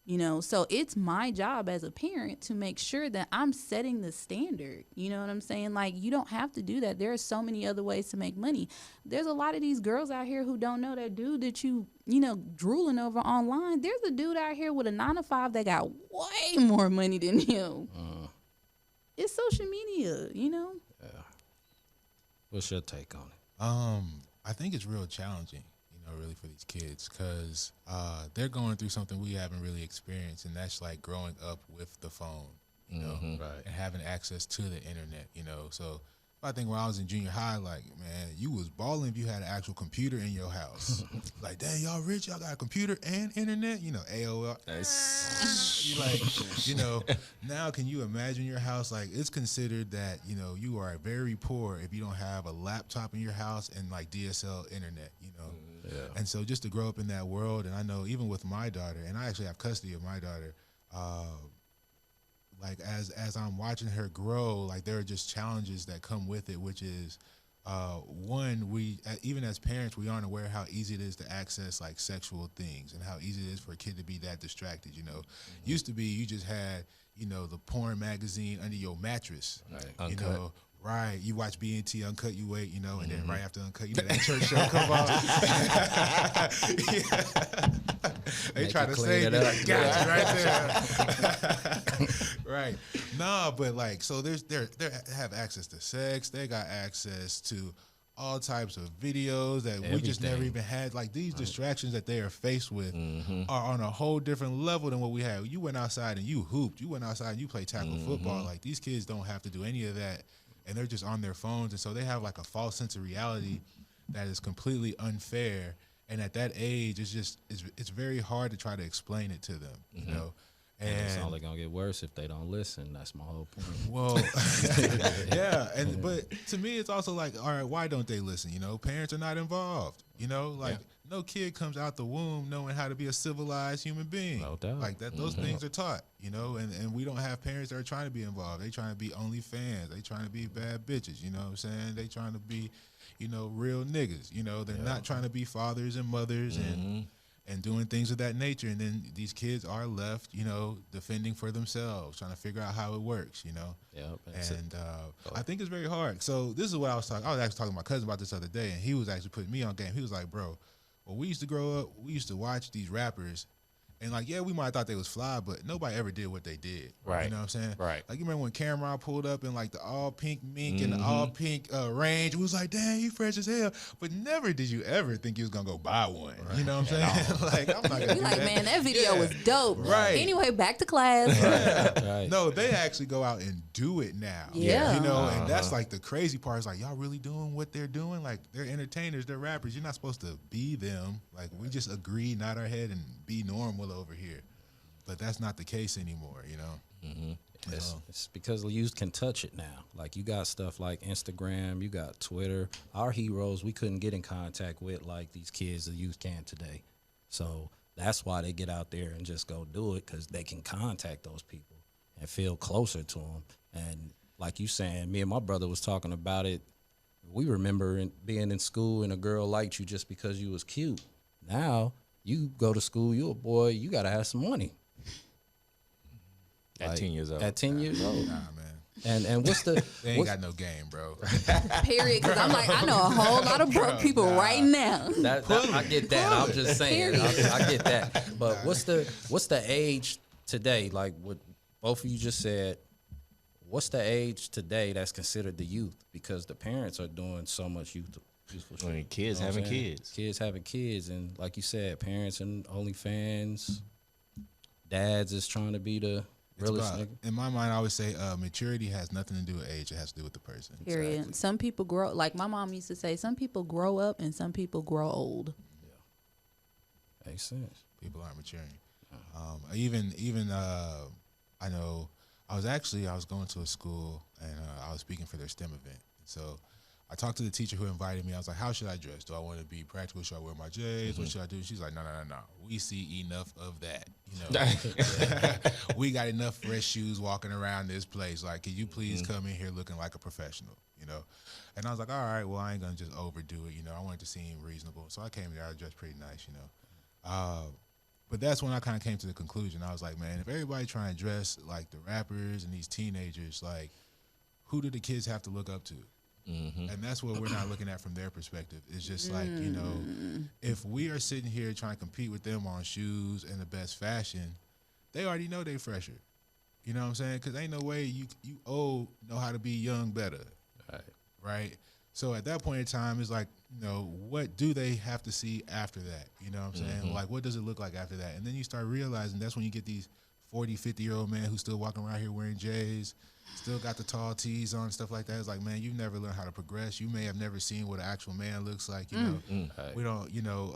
Speaker 2: You know, so it's my job as a parent to make sure that I'm setting the standard. You know what I'm saying? Like, you don't have to do that. There are so many other ways to make money. There's a lot of these girls out here who don't know that dude that you know, drooling over online. There's a dude out here with a 9-to-5 that got way more money than him. It's social media, you know?
Speaker 4: Yeah. What's your take on it?
Speaker 3: I think it's real challenging, really, for these kids because they're going through something we haven't really experienced, and that's like growing up with the phone, you know,
Speaker 4: Right.
Speaker 3: and having access to the internet, you know. So I think when I was in junior high, like, man, you was balling if you had an actual computer in your house. Like, dang, y'all rich, y'all got a computer and internet, you know, AOL. You like, you know, now can you imagine your house? Like, it's considered that, you know, you are very poor if you don't have a laptop in your house and like DSL internet, you know.
Speaker 4: Yeah.
Speaker 3: And so just to grow up in that world, and I know even with my daughter, and I actually have custody of my daughter, like as I'm watching her grow, like there are just challenges that come with it, which is one, we even as parents, we aren't aware how easy it is to access like sexual things and how easy it is for a kid to be that distracted. You know, used to be you just had, you know, the porn magazine under your mattress,
Speaker 4: Right.
Speaker 3: you know. Right, you watch BNT Uncut, you wait, you know, and then right after Uncut, you know, that church show come on. They
Speaker 4: Make
Speaker 3: try
Speaker 4: you
Speaker 3: to
Speaker 4: clean
Speaker 3: save
Speaker 4: it
Speaker 3: you,
Speaker 4: up.
Speaker 3: like, got you right there. Right, nah, but like, so they have access to sex, they got access to all types of videos that we just never even had. Like these distractions that they are faced with are on a whole different level than what we had. You went outside and you hooped, you went outside and you played tackle football. Like these kids don't have to do any of that. And they're just on their phones, and so they have like a false sense of reality that is completely unfair. And at that age, it's very hard to try to explain it to them, you know.
Speaker 4: And it's only gonna get worse if they don't listen. That's my whole point.
Speaker 3: Well, yeah, but to me, it's also like, all right, why don't they listen? You know, parents are not involved. You know, like no kid comes out the womb knowing how to be a civilized human being.
Speaker 4: No doubt.
Speaker 3: Like that, those things are taught. You know, and we don't have parents that are trying to be involved. They trying to be only fans. They trying to be bad bitches. You know what I'm saying? They trying to be, you know, real niggas. You know, they're not trying to be fathers and mothers and doing things of that nature. And then these kids are left, you know, defending for themselves, trying to figure out how it works, you know. And I think it's very hard. So this is what I was talking. I was actually talking to my cousin about this other day, and he was actually putting me on game. He was like, bro, when we used to grow up, we used to watch these rappers. And like, yeah, we might have thought they was fly, but nobody ever did what they did.
Speaker 1: Right.
Speaker 3: You know what I'm saying?
Speaker 1: Right.
Speaker 3: Like, you remember when Cameron pulled up in like the all pink mink and the all pink range? It was like, dang, he fresh as hell. But never did you ever think you was going to go buy one. Right. You know what I'm saying? Like, I'm not going to do
Speaker 2: like,
Speaker 3: that.
Speaker 2: man, that video was dope.
Speaker 3: Right.
Speaker 2: Anyway, back to class.
Speaker 4: Right.
Speaker 3: No, they actually go out and do it now.
Speaker 2: Yeah.
Speaker 3: You know, and that's like the crazy part is like, y'all really doing what they're doing? Like, they're entertainers, they're rappers. You're not supposed to be them. Like, we just agree, nod our head, and be normal over here. But that's not the case anymore, you know?
Speaker 4: It's because the youth can touch it now. Like, you got stuff like Instagram, you got Twitter. Our heroes we couldn't get in contact with like these kids the youth can today. So that's why they get out there and just go do it, because they can contact those people and feel closer to them. And like you saying, me and my brother was talking about it. We remember being in school and a girl liked you just because you was cute. Now you go to school, you a boy, you got to have some money.
Speaker 1: At 10 years old.
Speaker 4: At 10 years old.
Speaker 3: Nah, man.
Speaker 4: And what's the...
Speaker 3: They ain't got no game, bro.
Speaker 2: Period. Because I'm like, I know a whole lot of broke people right now.
Speaker 4: I get that. I'm just saying. I get that. But what's the age today? Like what both of you just said, what's the age today that's considered the youth? Because the parents are doing so much youthful shit.
Speaker 1: I mean, kids having kids.
Speaker 4: Kids having kids. And like you said, parents and OnlyFans, dads is trying to be the...
Speaker 3: In my mind, I always say maturity has nothing to do with age. It has to do with the person.
Speaker 2: Period.
Speaker 3: Exactly.
Speaker 2: Some people grow, like my mom used to say, some people grow up and some people grow old.
Speaker 4: Yeah. Makes sense.
Speaker 3: People aren't maturing. I know I was going to a school and I was speaking for their STEM event. So I talked to the teacher who invited me. I was like, how should I dress? Do I want to be practical? Should I wear my J's? What should I do? She's like, no. We see enough of that. You know, we got enough fresh shoes walking around this place. Like, can you please come in here looking like a professional? You know? And I was like, all right, well, I ain't going to just overdo it. You know, I want it to seem reasonable. So I came there, I dressed pretty nice, you know. But that's when I kind of came to the conclusion. I was like, man, if everybody trying to dress like the rappers and these teenagers, like, who do the kids have to look up to? And that's what we're not looking at from their perspective. It's just like, you know, if we are sitting here trying to compete with them on shoes and the best fashion, they already know they fresher. You know what I'm saying? Because ain't no way you old know how to be young better. Right? So at that point in time, it's like, you know, what do they have to see after that? You know what I'm saying? Like, what does it look like after that? And then you start realizing that's when you get these 40, 50-year-old men who still walking around here wearing J's, still got the tall tees on and stuff like that. It's like, man, you never learned how to progress. You may have never seen what an actual man looks like. You know, we don't. You know,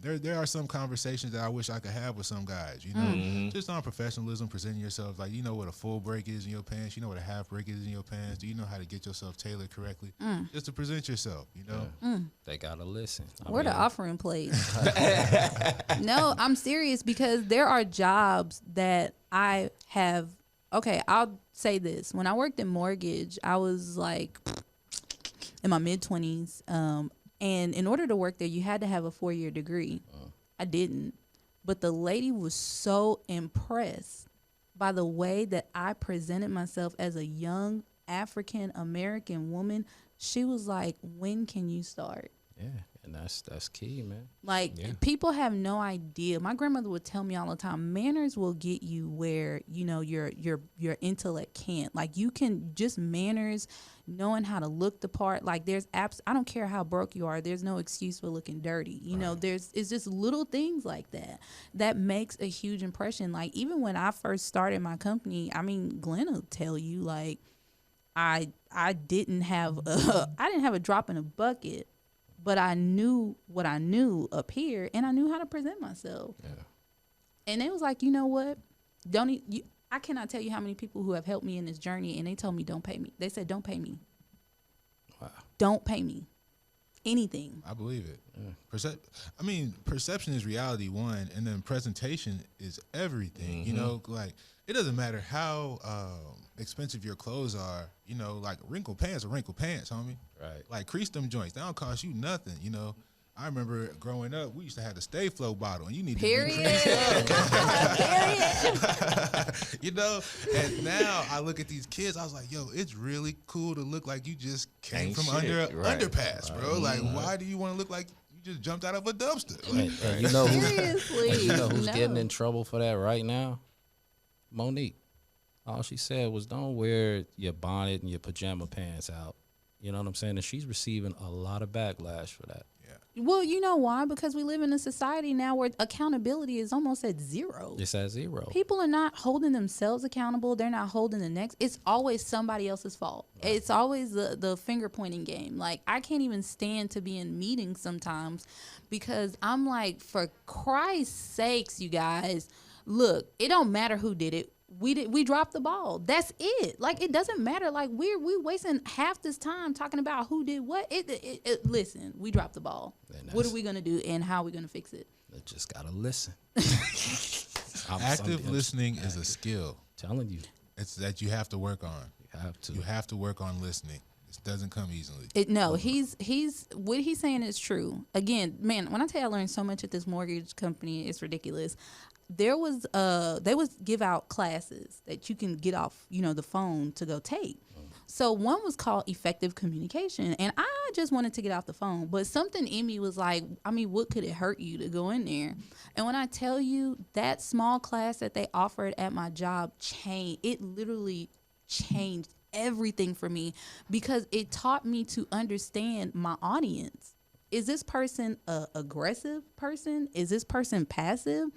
Speaker 3: there are some conversations that I wish I could have with some guys. You know, just on professionalism, presenting yourself. Like, you know what a full break is in your pants. You know what a half break is in your pants. Do you know how to get yourself tailored correctly? Just to present yourself. You know,
Speaker 4: They gotta listen.
Speaker 2: Where the offering plate? No, I'm serious, because there are jobs that I have. Okay, I'll say this. When I worked in mortgage, I was like in my mid-20s. And in order to work there, you had to have a 4-year degree. I didn't. But the lady was so impressed by the way that I presented myself as a young African-American woman. She was like, when can you start?
Speaker 4: Yeah, and that's key, man.
Speaker 2: Like, people have no idea. My grandmother would tell me all the time, manners will get you where, you know, your intellect can't. Like, you can just manners, knowing how to look the part. Like, there's I don't care how broke you are. There's no excuse for looking dirty. You know, it's just little things like that makes a huge impression. Like, even when I first started my company, I mean, Glenn will tell you, like, I didn't have a drop in a bucket. But I knew what I knew up here, and I knew how to present myself. Yeah. And it was like, you know what? I cannot tell you how many people who have helped me in this journey, and they told me don't pay me. They said don't pay me.
Speaker 4: Wow.
Speaker 2: Don't pay me anything.
Speaker 3: I believe it. Perception is reality, one, and then presentation is everything. You know, like it doesn't matter how expensive your clothes are. You know, like wrinkled pants are wrinkled pants, homie.
Speaker 4: Right.
Speaker 3: Like crease them joints, they don't cost you nothing. You know. I remember growing up, we used to have the Stay Flow bottle, and you need
Speaker 2: Period.
Speaker 3: to be creased up.
Speaker 2: Period.
Speaker 3: You know, and now I look at these kids, I was like, yo, it's really cool to look like you just came
Speaker 1: Ain't
Speaker 3: from
Speaker 1: shit.
Speaker 3: under an
Speaker 1: Right.
Speaker 3: underpass, bro. Like, why do you want to look like you just jumped out of a dumpster? Like,
Speaker 4: And you know
Speaker 2: Seriously.
Speaker 4: and you know who's
Speaker 2: No.
Speaker 4: getting in trouble for that right now? Monique. All she said was, don't wear your bonnet and your pajama pants out. You know what I'm saying? And she's receiving a lot of backlash for that.
Speaker 2: Well, you know why? Because we live in a society now where accountability is almost at zero.
Speaker 4: It's at zero.
Speaker 2: People are not holding themselves accountable. They're not holding the next. It's always somebody else's fault. Right. It's always the finger pointing game. Like, I can't even stand to be in meetings sometimes because I'm like, for Christ's sakes, you guys, look, it don't matter who did it. We dropped the ball. That's it. Like, it doesn't matter. Like, we wasting half this time talking about who did what. Listen, we dropped the ball. What are we gonna do, and how are we gonna fix it?
Speaker 4: They just gotta listen.
Speaker 3: active listening is a skill.
Speaker 4: Telling you,
Speaker 3: It's that you have to work on.
Speaker 4: you have to.
Speaker 3: You have to work on listening. It doesn't come easily.
Speaker 2: He's what he's saying is true. Again, man, when I tell you I learned so much at this mortgage company, it's ridiculous. They would give out classes that you can get off, the phone to go take. So one was called effective communication, and I just wanted to get off the phone, but something in me was like, what could it hurt you to go in there? And when I tell you that small class that they offered at my job it literally changed everything for me, because it taught me to understand my audience. Is this person a aggressive person? Is this person passive?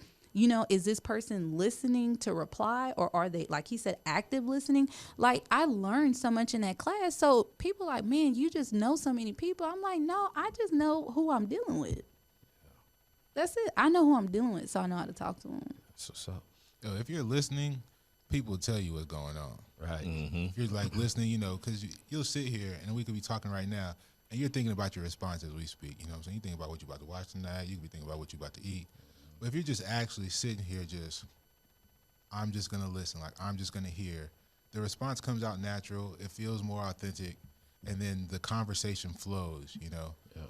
Speaker 2: Is this person listening to reply, or are they, like he said, active listening? Like, I learned so much in that class. So people like, man, you just know so many people. I'm like, no, I just know who I'm dealing with. That's it. I know who I'm dealing with, so I know how to talk to them.
Speaker 4: So,
Speaker 3: Yo, if you're listening, people will tell you what's going on.
Speaker 4: right.
Speaker 3: If you're like listening, because you'll sit here and we could be talking right now, and you're thinking about your response as we speak. You know what I'm saying? You think about what you're about to watch tonight. You could be thinking about what you're about to eat. But if you're just actually sitting here I'm just going to listen, like I'm just going to hear, the response comes out natural, it feels more authentic, and then the conversation flows, Yeah.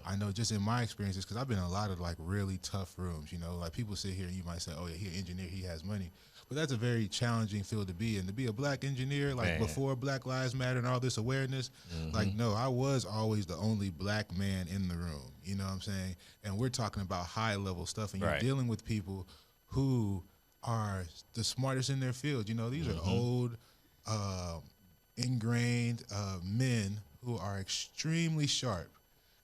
Speaker 3: I know just in my experiences, because I've been in a lot of like really tough rooms, like people sit here and you might say, oh yeah, he's an engineer, he has money. But that's a very challenging field to be in. To be a black engineer, like before Black Lives Matter and all this awareness, like no, I was always the only black man in the room. You know what I'm saying? And we're talking about high level stuff, and you're dealing with people who are the smartest in their field. These are old, ingrained men who are extremely sharp.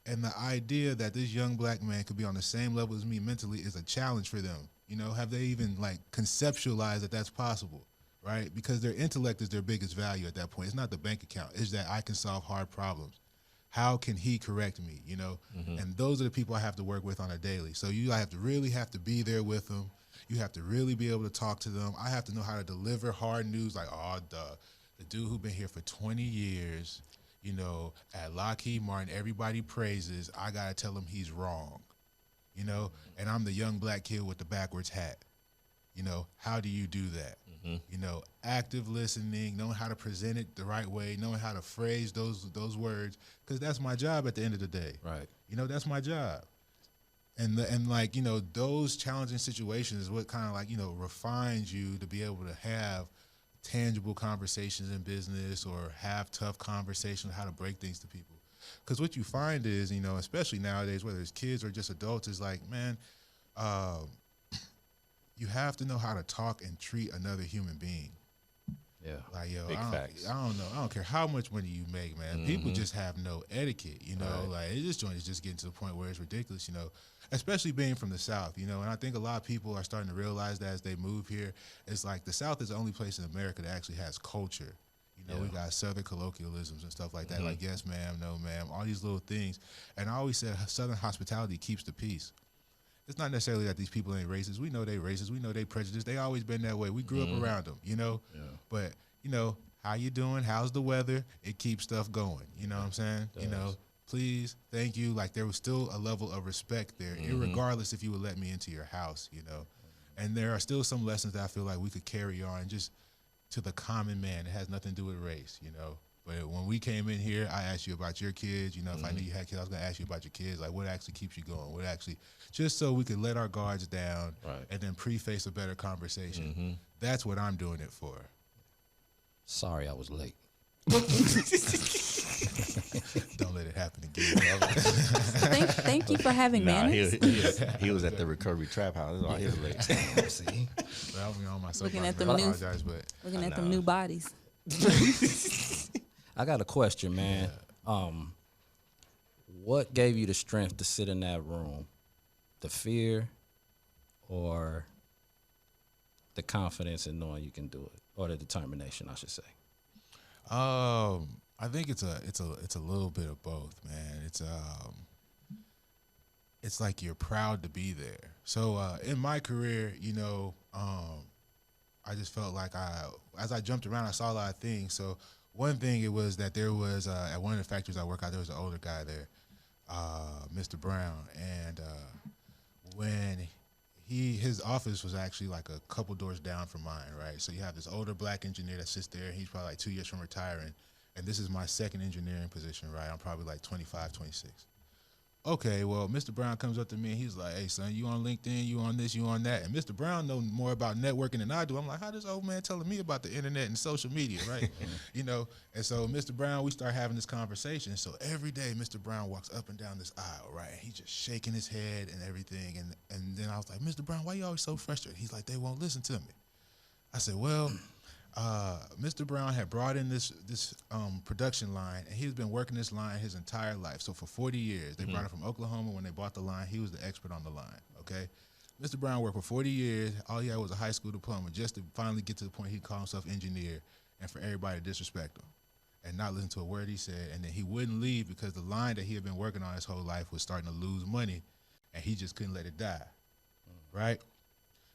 Speaker 3: And the idea that this young black man could be on the same level as me mentally is a challenge for them. Have they even like conceptualized that that's possible, right? Because their intellect is their biggest value at that point. It's not the bank account. It's that I can solve hard problems. How can he correct me, And those are the people I have to work with on a daily. So you have to be there with them. You have to really be able to talk to them. I have to know how to deliver hard news, like, the dude who been here for 20 years, at Lockheed Martin, everybody praises. I got to tell him he's wrong, and I'm the young black kid with the backwards hat. How do you do that? Active listening, knowing how to present it the right way, knowing how to phrase those words, because that's my job at the end of the day.
Speaker 4: Right.
Speaker 3: That's my job. And those challenging situations is what kind of like, refines you to be able to have tangible conversations in business or have tough conversations, how to break things to people. Because what you find is, especially nowadays, whether it's kids or just adults, is like, man, you have to know how to talk and treat another human being.
Speaker 4: Yeah.
Speaker 3: Like, yo,
Speaker 1: Big facts.
Speaker 3: I don't know. I don't care how much money you make, man. People just have no etiquette,
Speaker 4: Right.
Speaker 3: Like, this joint is just getting to the point where it's ridiculous, especially being from the South, and I think a lot of people are starting to realize that as they move here. It's like the South is the only place in America that actually has culture. We got Southern colloquialisms and stuff like that, like yes, ma'am, no, ma'am, all these little things. And I always said Southern hospitality keeps the peace. it's not necessarily that these people ain't racist. We know they racist. We know they prejudiced. They always been that way. We grew up around them, you know. Yeah. But you know, how you doing? How's the weather? It keeps stuff going. You know what I'm saying? You know, please, thank you. Like there was still a level of respect there, irregardless if you would let me into your house. You know, and there are still some lessons that I feel like we could carry on just to the common man. It has nothing to do with race. You know. But when we came in here, I asked you about your kids. You know, if I knew you had kids, I was going to ask you about your kids. Like, what actually keeps you going? What actually, just so we could let our guards down and then preface a better conversation. That's what I'm doing it for.
Speaker 4: Sorry I was late.
Speaker 3: Don't let it happen again.
Speaker 2: Thank you for having manners.
Speaker 1: He was at the recovery trap house. That's why he was late.
Speaker 4: See?
Speaker 3: But I'll be on my
Speaker 2: Looking at
Speaker 3: them
Speaker 2: looking at them new bodies.
Speaker 4: I got a question, man. What gave you the strength to sit in that room? The fear or the confidence in knowing you can do it, or the determination, I should say?
Speaker 3: I think it's a little bit of both, man. It's like you're proud to be there. So in my career, you know, I just felt like as I jumped around, I saw a lot of things. So one thing it was that there was at one of the factories I work at, there was an older guy there, Mr. Brown, and when his office was actually like a couple doors down from mine, right? So you have this older black engineer that sits there. He's probably like 2 years from retiring, and this is my second engineering position, right? I'm probably like 25, 26. Okay, well, Mr. Brown comes up to me and he's like, hey, son, you on LinkedIn, you on this, you on that. And Mr. Brown knows more about networking than I do. I'm like, how this old man telling me about the internet and social media, right? You know, and so Mr. Brown, we start having this conversation. So every day Mr. Brown walks up and down this aisle, right? And he's just shaking his head and everything. And then I was like, Mr. Brown, why you always so frustrated? He's like, they won't listen to me. I said, well, Mr. Brown had brought in this production line, and he's been working this line his entire life. So for 40 years, they brought it from Oklahoma when they bought the line. He was the expert on the line, okay? Mr. Brown worked for 40 years. All he had was a high school diploma just to finally get to the point he called himself engineer and for everybody to disrespect him and not listen to a word he said. And then he wouldn't leave because the line that he had been working on his whole life was starting to lose money, and he just couldn't let it die, right?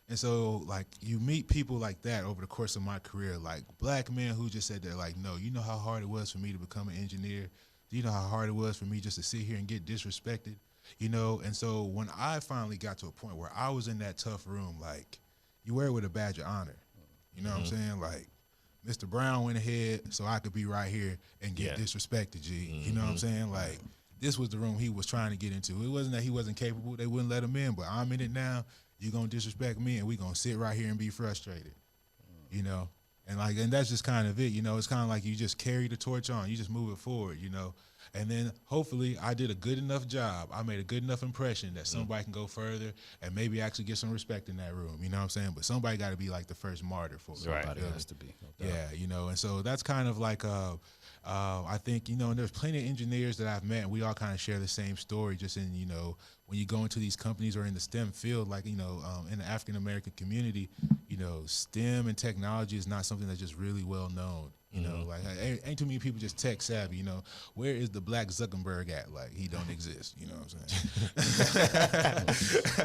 Speaker 3: And so, like, you meet people like that over the course of my career, like black men who just said they're like, no, you know how hard it was for me to become an engineer? Do you know how hard it was for me just to sit here and get disrespected? You know, and so when I finally got to a point where I was in that tough room, like, you wear it with a badge of honor. You know what I'm saying? Like, Mr. Brown went ahead so I could be right here and get disrespected, G. You know what I'm saying? Like, this was the room he was trying to get into. It wasn't that he wasn't capable. They wouldn't let him in, but I'm in it now. You're going to disrespect me, and we're going to sit right here and be frustrated, you know? And that's just kind of it, you know? It's kind of like you just carry the torch on. You just move it forward, you know? And then hopefully I did a good enough job. I made a good enough impression that somebody can go further and maybe actually get some respect in that room, you know what I'm saying? But somebody got to be like the first martyr for it.
Speaker 4: Somebody has to be.
Speaker 3: No doubt. Yeah, you know? And so that's kind of like I think, you know, and there's plenty of engineers that I've met, and we all kind of share the same story just in, you know, when you go into these companies or in the STEM field, like, you know, in the African-American community, you know, STEM and technology is not something that's just really well known. You know, like, ain't too many people just tech savvy, you know. Where is the black Zuckerberg at? Like, he don't exist, you know what I'm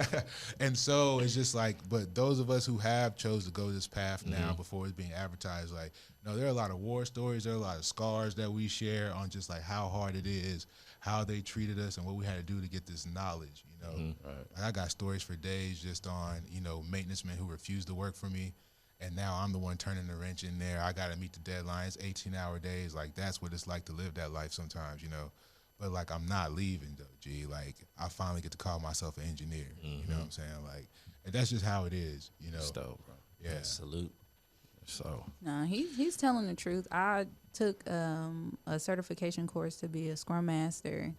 Speaker 3: saying? And so it's just like, but those of us who have chose to go this path now before it's being advertised, like, you know, there are a lot of war stories, there are a lot of scars that we share on just like how hard it is, how they treated us and what we had to do to get this knowledge, you know. Like, I got stories for days just on, you know, maintenance men who refused to work for me. And now I'm the one turning the wrench in there. I got to meet the deadlines, 18-hour days. Like, that's what it's like to live that life sometimes, you know. But, like, I'm not leaving, though, G. Like, I finally get to call myself an engineer. You know what I'm saying? Like, and that's just how it is, you know.
Speaker 4: Dope, bro.
Speaker 3: Yeah.
Speaker 1: Salute.
Speaker 4: So.
Speaker 2: No, he's telling the truth. I took a certification course to be a Scrum Master.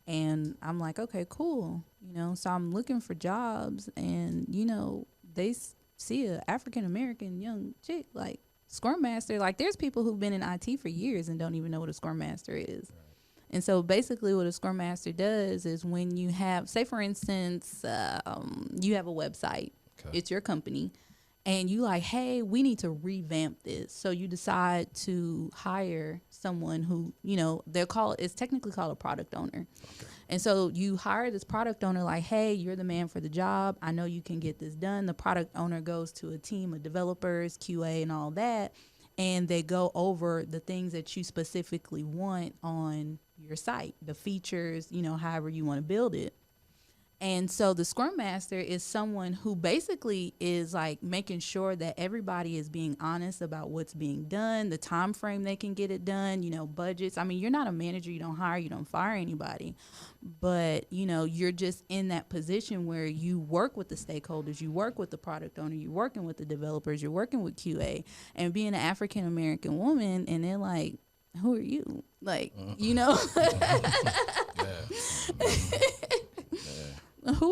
Speaker 2: And I'm like, okay, cool. You know, so I'm looking for jobs. And, you know, they see a African-American young chick like Scrum Master. Like, there's people who've been in IT for years and don't even know what a Scrum Master is. Right. And so basically what a Scrum Master does is when you have, say for instance, you have a website, it's your company, and you like, hey, we need to revamp this. So you decide to hire someone who, it's technically called a product owner. Okay. And so you hire this product owner like, hey, you're the man for the job. I know you can get this done. The product owner goes to a team of developers, QA, and all that, and they go over the things that you specifically want on your site, the features, however you want to build it. And so the Scrum Master is someone who basically is like making sure that everybody is being honest about what's being done, the time frame they can get it done, budgets. I mean, you're not a manager, you don't hire, you don't fire anybody. But, you're just in that position where you work with the stakeholders, you work with the product owner, you're working with the developers, you're working with QA. And being an African American woman, and they're like, who are you? Like, who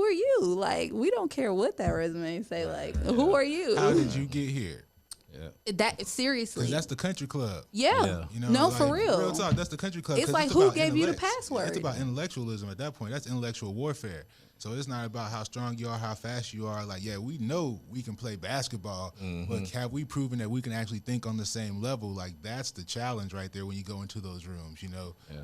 Speaker 2: are you? Like, we don't care what that resume say. Like, who are you?
Speaker 3: How did you get here?
Speaker 2: Yeah. That seriously.
Speaker 3: Because that's the country club.
Speaker 2: Yeah. No, for real.
Speaker 3: Real talk. That's the country club.
Speaker 2: It's like, who gave you the password?
Speaker 3: It's about intellectualism at that point. That's intellectual warfare. So it's not about how strong you are, how fast you are. Like, yeah, we know we can play basketball, but have we proven that we can actually think on the same level? Like, that's the challenge right there when you go into those rooms,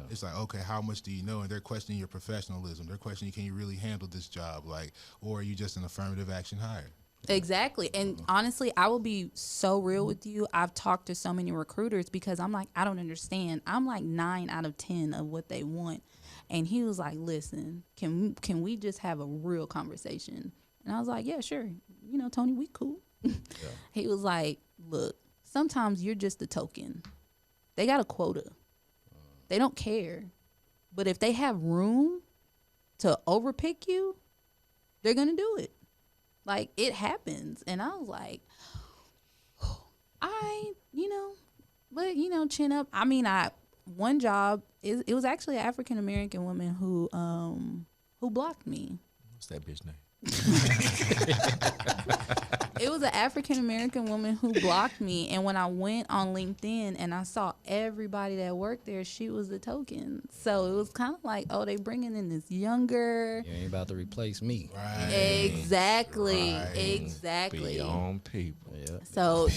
Speaker 3: It's like, okay, how much do you know? And they're questioning your professionalism. They're questioning, can you really handle this job? Like, or are you just an affirmative action hire?
Speaker 2: Exactly. And honestly, I will be so real with you. I've talked to so many recruiters because I'm like, I don't understand. I'm like 9 out of 10 of what they want. And he was like, listen, can we just have a real conversation? And I was like, yeah, sure. Tony, we cool. Yeah. He was like, look, sometimes you're just a token. They got a quota. They don't care. But if they have room to overpick you, they're going to do it. Like, it happens. And I was like, chin up. I mean, one job, it was actually an African American woman who blocked me.
Speaker 1: What's that bitch name?
Speaker 2: It was an African American woman who blocked me, and when I went on LinkedIn and I saw everybody that worked there, she was the token. So it was kind of like, oh, they bringing in this younger.
Speaker 4: You ain't about to replace me.
Speaker 2: Right. Exactly.
Speaker 1: Beyond people.
Speaker 4: Yeah.
Speaker 2: So,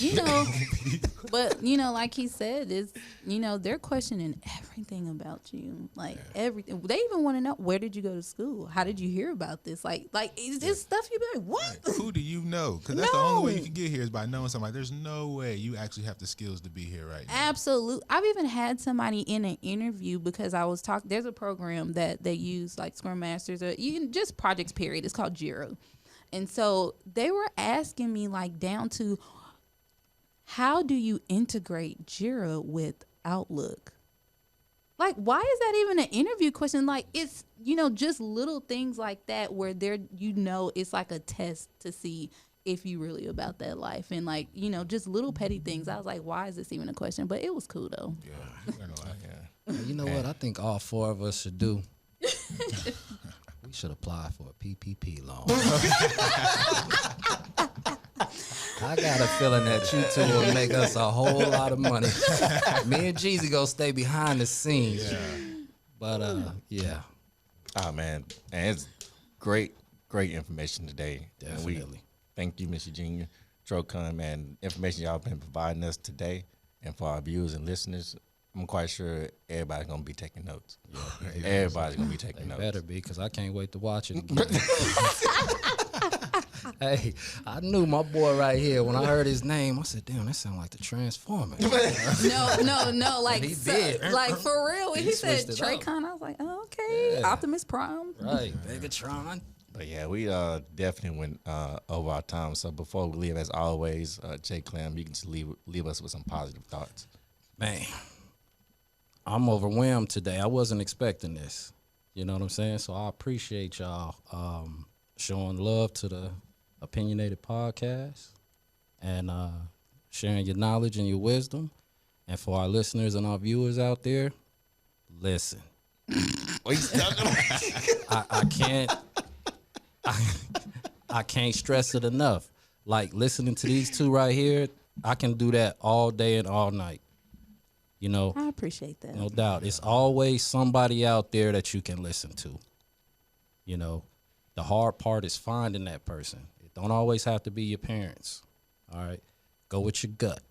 Speaker 2: but, like he said, is they're questioning everything about you. Like, everything. They even want to know, where did you go to school? How did you hear about this? Like it's just stuff you be like, what?
Speaker 3: Who do you know? Because that's the only way you can get here is by knowing somebody. There's no way you actually have the skills to be here right now.
Speaker 2: Absolutely. I've even had somebody in an interview because I was talking. There's a program that they use, like Scrum Masters, or even just projects, period. It's called Jira. And so they were asking me, like, down to, how do you integrate Jira with Outlook? Like, why is that even an interview question? Like, it's, just little things like that where it's like a test to see if you really about that life. And, like, just little petty things. I was like, why is this even a question? But it was cool, though.
Speaker 3: Yeah.
Speaker 4: You know what? I think all 4 of us should do. We should apply for a PPP loan. I got a feeling that you two will make us a whole lot of money. Me and Jeezy go stay behind the scenes. Yeah. But, yeah.
Speaker 1: Oh, man. And it's great information today.
Speaker 4: Definitely.
Speaker 1: Thank you, Miss Eugenia. Trokon, man, information y'all been providing us today. And for our viewers and listeners, I'm quite sure everybody's going to be taking notes. Yeah, everybody's going to be taking notes.
Speaker 4: Better be, because I can't wait to watch it again. Hey, I knew my boy right here. When I heard his name, I said, damn, that sounds like the Transformers.
Speaker 2: No, like,
Speaker 4: he did.
Speaker 2: Like, for real. When he said
Speaker 4: Trokon,
Speaker 2: I was like, oh, okay. Yeah. Optimus Prime.
Speaker 4: Right, Megatron.
Speaker 1: But yeah, we definitely went over our time. So before we leave, as always, Jay Clem, you can just leave us with some positive thoughts.
Speaker 4: Man, I'm overwhelmed today. I wasn't expecting this. You know what I'm saying? So I appreciate y'all showing love to the Opinionated Podcast and sharing your knowledge and your wisdom. And for our listeners and our viewers out there, listen. I can't stress it enough. Like, listening to these two right here, I can do that all day and all night.
Speaker 2: I appreciate that.
Speaker 4: No doubt. It's always somebody out there that you can listen to. The hard part is finding that person. It don't always have to be your parents. All right, go with your gut.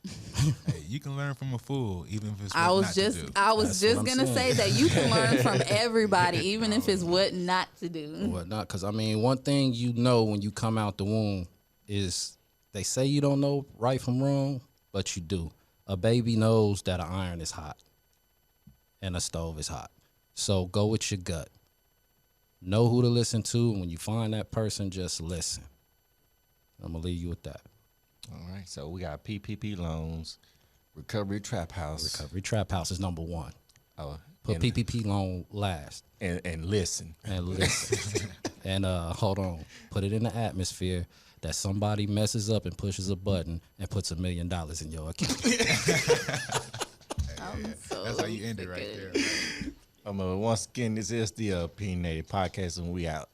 Speaker 3: Hey, you can learn from a fool, even if it's
Speaker 2: I
Speaker 3: what
Speaker 2: was
Speaker 3: not
Speaker 2: just
Speaker 3: to do.
Speaker 2: I was
Speaker 4: That's
Speaker 2: just
Speaker 4: what I'm
Speaker 2: gonna say
Speaker 4: saying.
Speaker 2: that you can learn from everybody, even if it's what not to do.
Speaker 4: Whatnot. Because, I mean, one thing you know when you come out the womb is they say you don't know right from wrong, but you do. A baby knows that an iron is hot and a stove is hot. So go with your gut. Know who to listen to. And when you find that person, just listen. I'm going to leave you with that.
Speaker 1: All right, so we got PPP loans, recovery trap house.
Speaker 4: Recovery Trap House is number one.
Speaker 1: Oh,
Speaker 4: Put
Speaker 1: and,
Speaker 4: PPP loan last.
Speaker 1: and listen.
Speaker 4: And listen. And hold on. Put it in the atmosphere that somebody messes up and pushes a button and puts $1 million in your account.
Speaker 3: That's how you end it right there.
Speaker 1: Once again, this is the Opinionated Podcast, and we out.